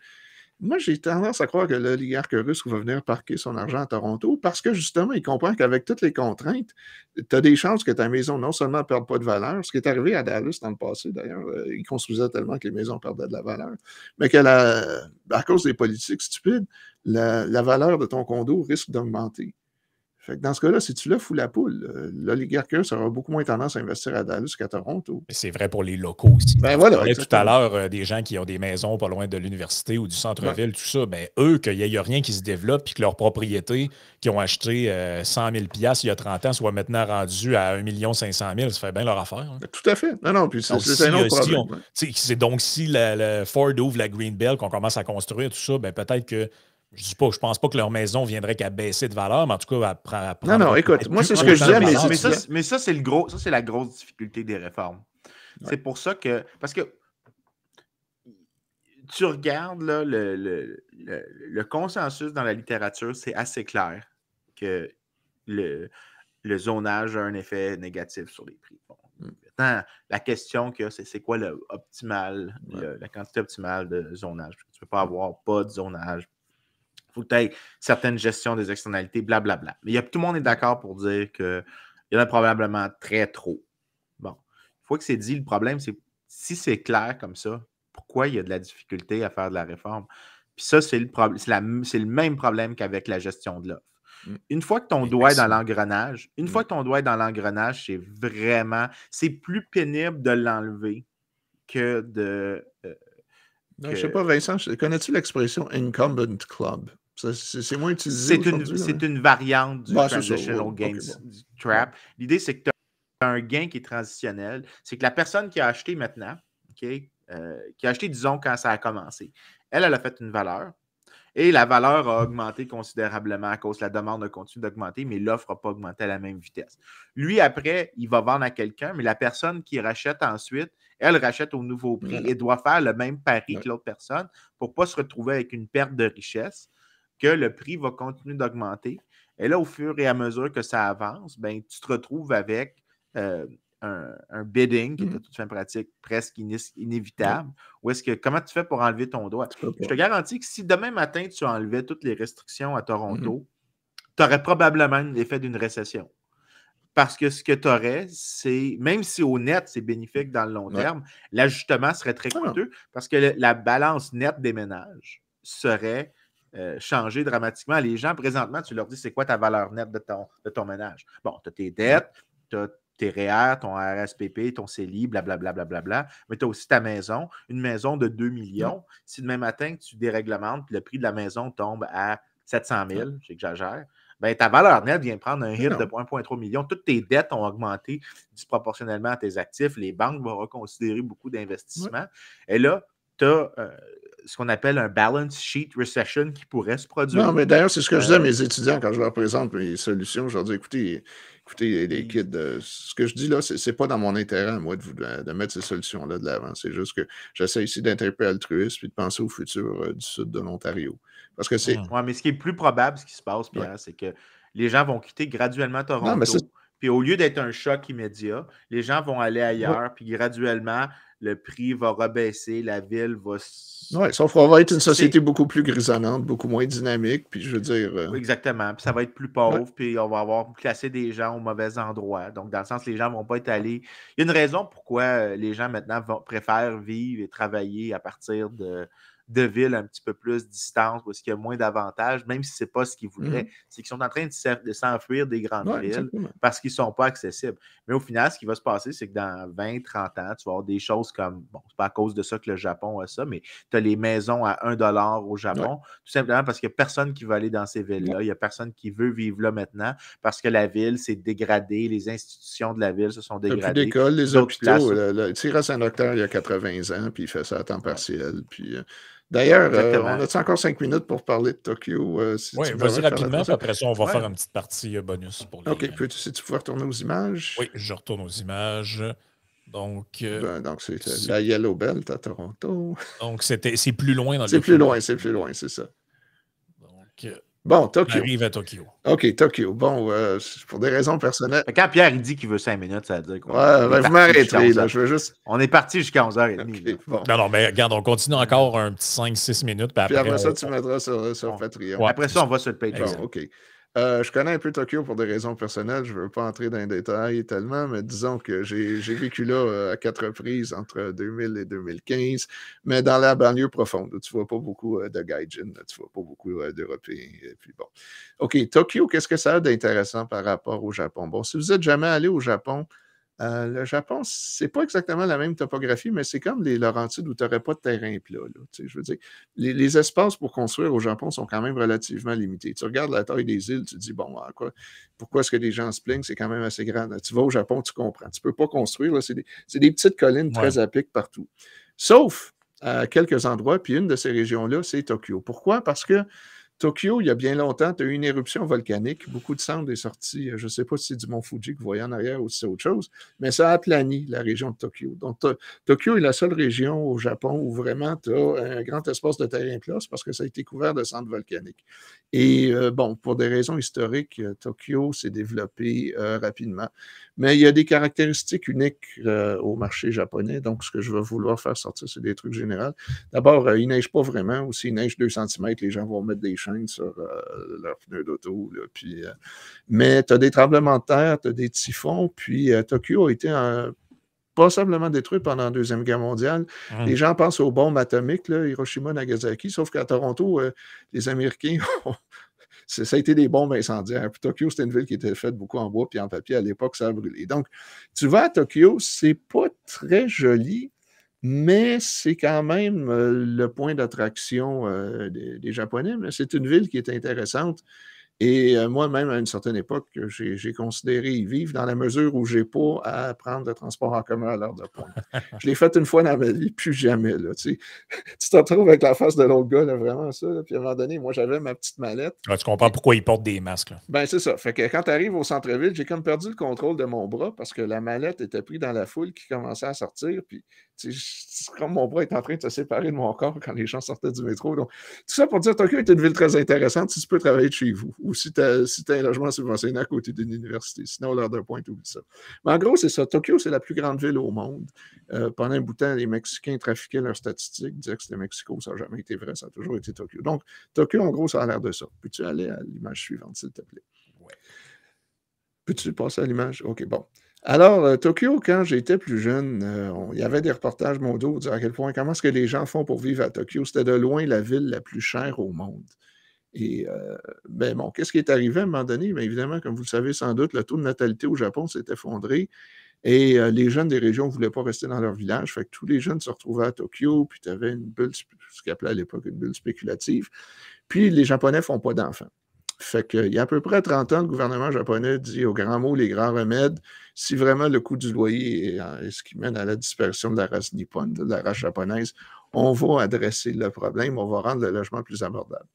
Moi, j'ai tendance à croire que l'oligarque russe va venir parquer son argent à Toronto parce que, justement, il comprend qu'avec toutes les contraintes, tu as des chances que ta maison, non seulement ne perde pas de valeur, ce qui est arrivé à Dallas dans le passé, d'ailleurs, ils construisaient tellement que les maisons perdaient de la valeur, mais que à cause des politiques stupides, la valeur de ton condo risque d'augmenter. Fait que dans ce cas-là, si tu l'offres ou la poule, l'oligarque russe aura beaucoup moins tendance à investir à Dallas qu'à Toronto. C'est vrai pour les locaux aussi. Ben voilà, parlais tout à l'heure des gens qui ont des maisons pas loin de l'université ou du centre-ville, tout ça. Ben, eux, qu'il n'y a rien qui se développe et que leurs propriétés qui ont acheté 100 000 $ il y a 30 ans soient maintenant rendues à 1 500 000 ça fait bien leur affaire. Hein. Tout à fait. Non, puis c'est un autre problème. Donc, si Ford ouvre la Green Belt, qu'on commence à construire tout ça, ben, peut-être que je pense pas que leur maison viendrait qu'à baisser de valeur, mais en tout cas, à prendre. Non, écoute, moi, c'est ce que je disais. Mais ça, c'est la grosse difficulté des réformes. Ouais. C'est pour ça que. Parce que tu regardes là, le consensus dans la littérature, c'est assez clair que le zonage a un effet négatif sur les prix. Bon. Maintenant, la question qu'il y a, c'est quoi la quantité optimale de zonage? Tu ne peux pas avoir pas de zonage. Il faut peut-être certaines gestions des externalités, blablabla. Mais tout le monde est d'accord pour dire qu'il y en a probablement très trop. Bon, une fois que c'est dit, le problème, c'est si c'est clair comme ça, pourquoi il y a de la difficulté à faire de la réforme? Puis ça, c'est le même problème qu'avec la gestion de l'offre. Une fois que ton doigt est dans l'engrenage, c'est plus pénible de l'enlever que de... Je ne sais pas, Vincent, connais-tu l'expression « incumbent club » ? C'est moins utilisé c'est une variante du transitional gains trap. L'idée, c'est que tu as un gain qui est transitionnel. C'est que la personne qui a acheté maintenant, qui a acheté, disons, quand ça a commencé, elle a fait une valeur et la valeur a augmenté considérablement à cause de la demande a continué d'augmenter, mais l'offre n'a pas augmenté à la même vitesse. Lui, après, il va vendre à quelqu'un, mais la personne qui rachète ensuite, elle rachète au nouveau prix et doit faire le même pari que l'autre personne pour ne pas se retrouver avec une perte de richesse, que le prix va continuer d'augmenter. Et là, au fur et à mesure que ça avance, ben, tu te retrouves avec un bidding qui était toute fin pratique presque inévitable? Ou est-ce que comment tu fais pour enlever ton droit? Je te garantis que si demain matin tu enlevais toutes les restrictions à Toronto, tu aurais probablement l'effet d'une récession. Parce que ce que tu aurais, c'est, même si au net, c'est bénéfique dans le long terme, l'ajustement serait très coûteux parce que la balance nette des ménages serait changée dramatiquement. Les gens, présentement, tu leur dis c'est quoi ta valeur nette de ton ménage. Bon, tu as tes dettes, tu as tes REER, ton RSPP, ton CELI, blablabla, mais tu as aussi ta maison, une maison de 2 millions. Si demain matin, tu déréglementes, puis le prix de la maison tombe à 700 000, j'exagère, ben, ta valeur nette vient prendre un hit de 1,3 million. Toutes tes dettes ont augmenté disproportionnellement à tes actifs. Les banques vont reconsidérer beaucoup d'investissements. Et là, tu as ce qu'on appelle un balance sheet recession qui pourrait se produire. Non, mais d'ailleurs, c'est ce que je dis à mes étudiants quand je leur présente mes solutions. Je leur dis, écoutez les kids, ce que je dis là, c'est pas dans mon intérêt, moi, de mettre ces solutions-là de l'avant. C'est juste que j'essaie ici d'être un peu altruiste puis de penser au futur du sud de l'Ontario. Parce que c'est... Oui, mais ce qui est plus probable, ce qui se passe, Pierre, c'est que les gens vont quitter graduellement Toronto. Puis au lieu d'être un choc immédiat, les gens vont aller ailleurs, puis graduellement, le prix va rebaisser, la ville va... Oui, sauf qu'on va être une société beaucoup plus grisonnante, beaucoup moins dynamique, puis je veux dire... Exactement, puis ça va être plus pauvre, puis on va avoir placé des gens au mauvais endroit. Donc, dans le sens, les gens ne vont pas être allés... Il y a une raison pourquoi les gens maintenant préfèrent vivre et travailler à partir de villes un petit peu plus distantes, parce qu'il y a moins d'avantages, même si ce n'est pas ce qu'ils voudraient. C'est qu'ils sont en train de s'enfuir des grandes villes parce qu'ils ne sont pas accessibles. Mais au final, ce qui va se passer, c'est que dans 20, 30 ans, tu vas avoir des choses comme, bon, c'est pas à cause de ça que le Japon a ça, mais tu as les maisons à 1 $ au Japon, tout simplement parce qu'il n'y a personne qui veut aller dans ces villes-là. Il n'y a personne qui veut vivre là maintenant parce que la ville s'est dégradée, les institutions de la ville se sont dégradées. Il n'y a plus d'école, les hôpitaux. Tu restes un docteur il y a 80 ans, puis il fait ça à temps partiel, puis... D'ailleurs, on a-tu encore 5 minutes pour parler de Tokyo? Oui, vas-y rapidement, puis après ça, on va faire une petite partie bonus pour les... OK, si tu pouvais retourner aux images. Oui, je retourne aux images. Donc, c'est la Yellow Belt à Toronto. Donc, c'est plus loin dans le... C'est plus loin, c'est ça. Donc, bon, Tokyo. On arrive à Tokyo. OK, Tokyo. Bon, pour des raisons personnelles. Quand Pierre il dit qu'il veut 5 minutes, ça veut dire quoi? Ouais, vous m'arrêterez, là. Je veux juste... On est parti jusqu'à 11h30. Okay, bon. Non, mais regarde, on continue encore un petit 5-6 minutes. Puis après ça, tu mettras sur Patreon. Ouais, après ça, on va sur le Patreon. Bon, OK. Je connais un peu Tokyo pour des raisons personnelles. Je ne veux pas entrer dans les détails tellement, mais disons que j'ai vécu là à 4 reprises entre 2000 et 2015, mais dans la banlieue profonde. Tu ne vois pas beaucoup de gaijin, tu ne vois pas beaucoup d'Européens. Et puis bon. OK, Tokyo, qu'est-ce que ça a d'intéressant par rapport au Japon? Bon, si vous n'êtes jamais allé au Japon, le Japon, c'est pas exactement la même topographie, mais c'est comme les Laurentides où tu n'aurais pas de terrain plat. Là, je veux dire, les espaces pour construire au Japon sont quand même relativement limités. Tu regardes la taille des îles, tu te dis, bon, pourquoi est-ce que les gens se plaignent? C'est quand même assez grand. Là, tu vas au Japon, tu comprends. Tu ne peux pas construire. C'est des petites collines très à pic partout. Sauf à quelques endroits, puis une de ces régions-là, c'est Tokyo. Pourquoi? Parce que Tokyo, il y a bien longtemps, tu as eu une éruption volcanique. Beaucoup de cendres est sorti. Je ne sais pas si c'est du mont Fuji que vous voyez en arrière ou si c'est autre chose, mais ça a aplani la région de Tokyo. Donc, Tokyo est la seule région au Japon où vraiment tu as un grand espace de terrain plat parce que ça a été couvert de cendres volcaniques. Et bon, pour des raisons historiques, Tokyo s'est développé rapidement. Mais il y a des caractéristiques uniques au marché japonais. Donc, ce que je vais vouloir faire sortir, c'est des trucs généraux. D'abord, il ne neige pas vraiment. Ou s'il neige 2 cm, les gens vont mettre des chaînes sur leurs pneus d'auto. Mais tu as des tremblements de terre, tu as des typhons. Puis, Tokyo a été possiblement détruite pendant la Deuxième Guerre mondiale. Les gens pensent aux bombes atomiques, là, Hiroshima, Nagasaki, sauf qu'à Toronto, les Américains ça a été des bombes incendiaires. Puis Tokyo, c'était une ville qui était faite beaucoup en bois puis en papier. À l'époque, ça a brûlé. Donc, tu vas à Tokyo, c'est pas très joli, mais c'est quand même le point d'attraction des Japonais. Mais c'est une ville qui est intéressante. Et moi-même, à une certaine époque, j'ai considéré y vivre dans la mesure où je n'ai pas à prendre le transport en commun à l'heure de pointe. Je l'ai fait une fois dans ma vie, plus jamais. Là, tu te retrouves avec la face de l'autre gars, là, vraiment ça. Là. Puis à un moment donné, moi, j'avais ma petite mallette. Tu comprends pourquoi ils portent des masques. Là. Ben, c'est ça. Fait que quand tu arrives au centre-ville, j'ai comme perdu le contrôle de mon bras parce que la mallette était prise dans la foule qui commençait à sortir. Puis, comme mon bras est en train de se séparer de mon corps quand les gens sortaient du métro. Donc, tout ça pour dire, Tokyo est une ville très intéressante si tu peux travailler de chez vous. ou si tu as un logement subventionné à côté d'une université. Sinon, l'heure de pointe, oublie ça. Mais en gros, c'est ça. Tokyo, c'est la plus grande ville au monde. Pendant un bout de temps, les Mexicains trafiquaient leurs statistiques, disaient que c'était Mexico. Ça n'a jamais été vrai, ça a toujours été Tokyo. Donc, Tokyo, en gros, ça a l'air de ça. Peux-tu aller à l'image suivante, s'il te plaît? Ouais. Peux-tu passer à l'image? OK, bon. Alors, Tokyo, quand j'étais plus jeune, il y avait des reportages mondiaux qui disaient à quel point, comment est-ce que les gens font pour vivre à Tokyo? C'était de loin la ville la plus chère au monde. Et ben bon, qu'est-ce qui est arrivé à un moment donné? Bien, évidemment, comme vous le savez sans doute, le taux de natalité au Japon s'est effondré et les jeunes des régions ne voulaient pas rester dans leur village. Fait que tous les jeunes se retrouvaient à Tokyo, puis tu avais une bulle, ce qu'ils appelaient à l'époque une bulle spéculative. Puis les Japonais ne font pas d'enfants. Fait qu'il y a à peu près 30 ans, le gouvernement japonais dit aux grands mots, les grands remèdes, si vraiment le coût du loyer est ce qui mène à la disparition de la race nippone, de la race japonaise, on va adresser le problème, on va rendre le logement plus abordable.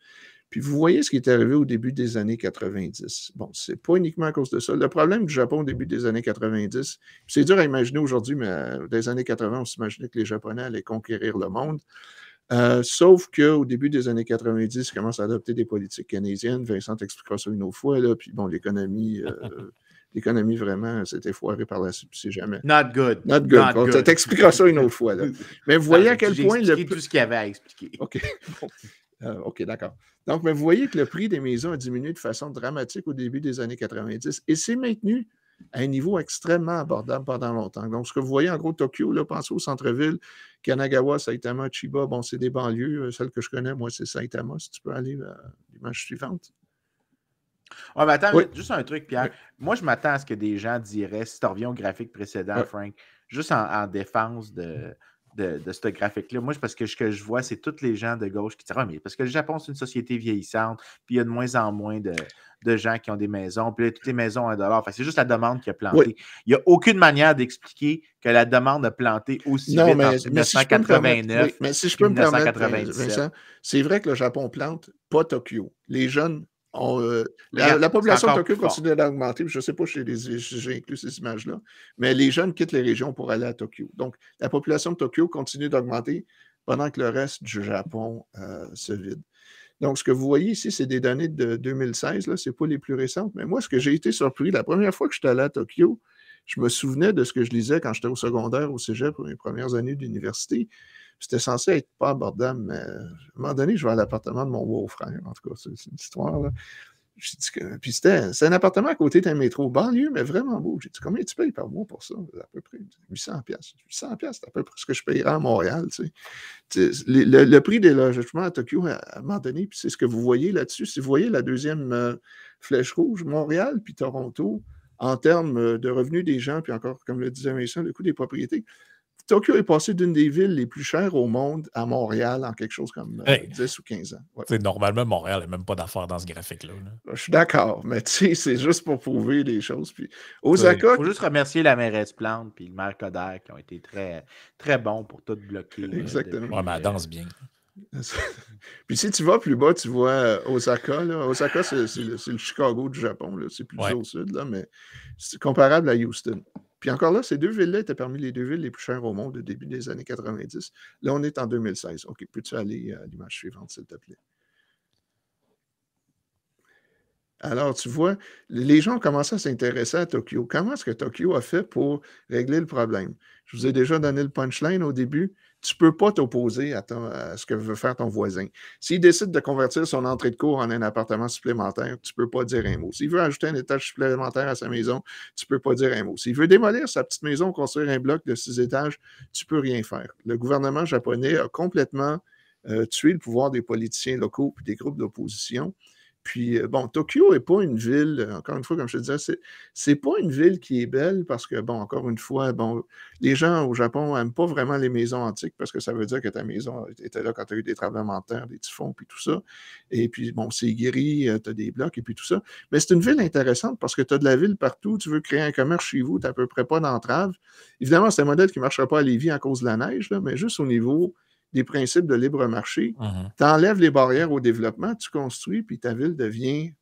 Puis vous voyez ce qui est arrivé au début des années 90. Bon, c'est pas uniquement à cause de ça. Le problème du Japon au début des années 90, c'est dur à imaginer aujourd'hui, mais dans les années 80, on s'imaginait que les Japonais allaient conquérir le monde. Sauf qu'au début des années 90, ils commencent à adopter des politiques keynésiennes. Vincent t'expliquera ça une autre fois. Là. Puis bon, l'économie vraiment s'était foirée par la suite. C'est jamais. Not good. Not good. On t'expliquera ça une autre fois. Là. Mais vous voyez à quel point. J'ai expliqué tout ce qu'il y avait à expliquer. OK. OK, d'accord. Donc, mais vous voyez que le prix des maisons a diminué de façon dramatique au début des années 90 et s'est maintenu à un niveau extrêmement abordable pendant longtemps. Donc, ce que vous voyez, en gros, Tokyo, là, pensez au centre-ville, Kanagawa, Saitama, Chiba, bon, c'est des banlieues. Celle que je connais, moi, c'est Saitama. Si tu peux aller à l'image suivante. Ouais, mais attends, oui. Juste un truc, Pierre. Oui. Moi, je m'attends à ce que des gens diraient, si tu reviens au graphique précédent, oui. Frank, juste en défense de ce graphique-là. Moi, parce que ce que je vois, c'est tous les gens de gauche qui disent mais parce que le Japon, c'est une société vieillissante, puis il y a de moins en moins de gens qui ont des maisons, puis là, toutes les maisons à $1. Enfin, c'est juste la demande qui a planté. Oui. Il n'y a aucune manière d'expliquer que la demande a planté aussi vite en 1989 si mais si je peux me permettre, Vincent, c'est vrai que le Japon plante, pas Tokyo. Les jeunes la population de Tokyo continue d'augmenter. Je ne sais pas si j'ai inclus ces images-là, mais les jeunes quittent les régions pour aller à Tokyo. Donc, la population de Tokyo continue d'augmenter pendant que le reste du Japon se vide. Donc, ce que vous voyez ici, c'est des données de 2016. Ce n'est pas les plus récentes, mais moi, ce que j'ai été surpris, la première fois que j'étais allé à Tokyo, je me souvenais de ce que je lisais quand j'étais au secondaire, au cégep, pour mes premières années d'université. C'était censé être pas abordable, mais à un moment donné, je vais à l'appartement de mon beau-frère. En tout cas, c'est une histoire. Là. Puis c'est un appartement à côté d'un métro, banlieue, mais vraiment beau. J'ai dit, combien tu payes par mois pour ça? À peu près 800$. 800$, c'est à peu près ce que je payerais à Montréal. Le prix des logements à Tokyo, à un moment donné, puis c'est ce que vous voyez là-dessus. Si vous voyez la deuxième flèche rouge, Montréal puis Toronto, en termes de revenus des gens, puis encore, comme le disait Vincent, le coût des propriétés, Tokyo est passé d'une des villes les plus chères au monde à Montréal en quelque chose comme 10 ou 15 ans. Ouais. Normalement, Montréal n'a même pas d'affaires dans ce graphique-là. Je suis d'accord, mais c'est juste pour prouver les choses. Puis, Osaka. Il faut juste remercier la mairesse Plante et le maire Coder qui ont été très, très bons pour tout bloquer. Exactement. Ouais, mais elle danse bien. Puis si tu vas plus bas, tu vois Osaka. Là. Osaka, c'est le Chicago du Japon. C'est plus au sud, là, mais c'est comparable à Houston. Puis encore là, ces deux villes-là étaient parmi les deux villes les plus chères au monde au début des années 90. Là, on est en 2016. OK, peux-tu aller à l'image suivante, s'il te plaît? Alors, tu vois, les gens ont commencé à s'intéresser à Tokyo. Comment est-ce que Tokyo a fait pour régler le problème? Je vous ai déjà donné le punchline au début. Tu ne peux pas t'opposer à ce que veut faire ton voisin. S'il décide de convertir son entrée de cour en un appartement supplémentaire, tu ne peux pas dire un mot. S'il veut ajouter un étage supplémentaire à sa maison, tu ne peux pas dire un mot. S'il veut démolir sa petite maison, construire un bloc de 6 étages, tu ne peux rien faire. Le gouvernement japonais a complètement tué le pouvoir des politiciens locaux et des groupes d'opposition. Puis, bon, Tokyo n'est pas une ville, encore une fois, comme je te disais, c'est pas une ville qui est belle parce que, bon, encore une fois, bon, les gens au Japon n'aiment pas vraiment les maisons antiques parce que ça veut dire que ta maison était là quand tu as eu des tremblements de terre, des typhons, puis tout ça. Et puis, bon, c'est gris, tu as des blocs et puis tout ça. Mais c'est une ville intéressante parce que tu as de la ville partout, tu veux créer un commerce chez vous, tu n'as à peu près pas d'entrave. Évidemment, c'est un modèle qui ne marchera pas à Lévis à cause de la neige, là, mais juste au niveau des principes de libre marché, tu enlèves les barrières au développement, tu construis, puis ta ville devient,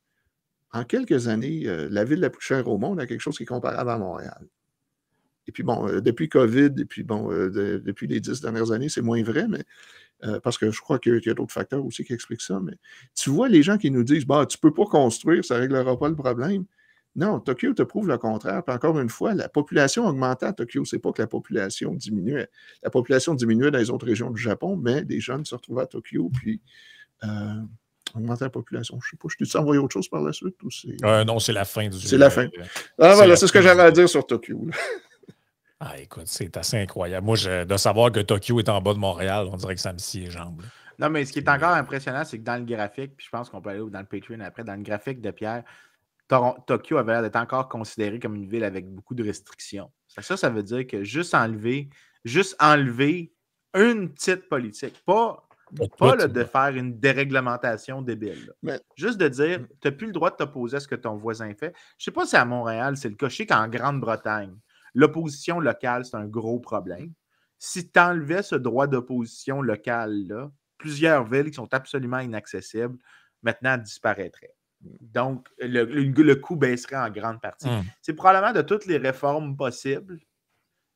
en quelques années, la ville la plus chère au monde à quelque chose qui est comparable à Montréal. Et puis bon, depuis COVID, et puis bon, depuis les 10 dernières années, c'est moins vrai, mais parce que je crois qu'il y a d'autres facteurs aussi qui expliquent ça, mais tu vois les gens qui nous disent bah, tu ne peux pas construire, ça ne réglera pas le problème. Non, Tokyo te prouve le contraire. Puis encore une fois, la population augmentait à Tokyo. C'est pas que la population diminuait. La population diminuait dans les autres régions du Japon, mais des jeunes se retrouvaient à Tokyo, puis augmenter la population. Je ne sais pas, je t'ai envoyé autre chose par la suite ou c'est. Non, c'est la fin du. C'est la fin. Voilà, c'est ce que j'avais à dire sur Tokyo. Ah, écoute, c'est assez incroyable. Moi, de savoir que Tokyo est en bas de Montréal, on dirait que ça me scie les jambes. Là. Non, mais ce qui est encore impressionnant, c'est que dans le graphique, puis je pense qu'on peut aller dans le Patreon après, dans le graphique de Pierre, Tokyo avait l'air d'être encore considéré comme une ville avec beaucoup de restrictions. Ça veut dire que juste enlever une petite politique, pas de faire une déréglementation débile. Mais... Juste de dire, tu n'as plus le droit de t'opposer à ce que ton voisin fait. Je ne sais pas si à Montréal, c'est le cas. Je sais qu'en Grande-Bretagne, l'opposition locale, c'est un gros problème. Si tu enlevais ce droit d'opposition locale-là, plusieurs villes qui sont absolument inaccessibles, maintenant disparaîtraient. Donc, le coût baisserait en grande partie. C'est probablement de toutes les réformes possibles,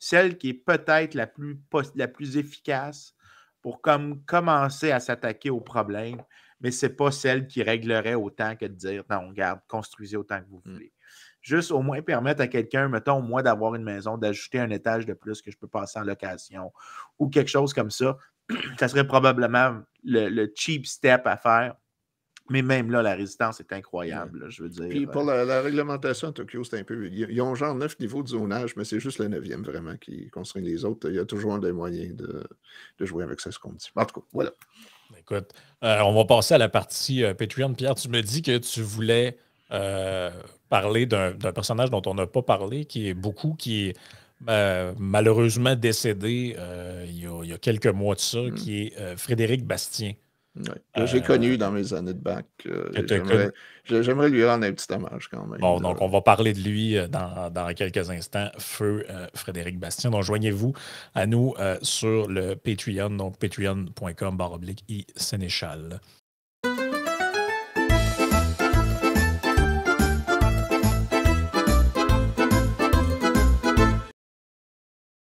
celle qui est peut-être la plus efficace pour commencer à s'attaquer au problème, mais ce n'est pas celle qui réglerait autant que de dire « Non, regarde, construisez autant que vous voulez. » Juste au moins permettre à quelqu'un, mettons, au moins d'avoir une maison, d'ajouter un étage de plus que je peux passer en location ou quelque chose comme ça. Ça serait probablement le cheap step à faire. Mais même là, la résistance est incroyable, là, je veux dire. Puis pour la réglementation à Tokyo, c'est un peu... Ils ont genre 9 niveaux de zonage, mais c'est juste le 9e vraiment qui constraint les autres. Il y a toujours des moyens de jouer avec ça, ce qu'on dit. En tout cas, voilà. Écoute, on va passer à la partie Patreon. Pierre, tu me dis que tu voulais parler d'un personnage dont on n'a pas parlé, qui est malheureusement décédé il y a quelques mois de ça, qui est Frédéric Bastien. Ouais. J'ai connu dans mes années de bac. J'aimerais lui rendre un petit hommage quand même. Bon, donc on va parler de lui dans quelques instants. Feu Frédéric Bastien. Donc joignez-vous à nous sur le Patreon, donc patreon.com/iSénéchal.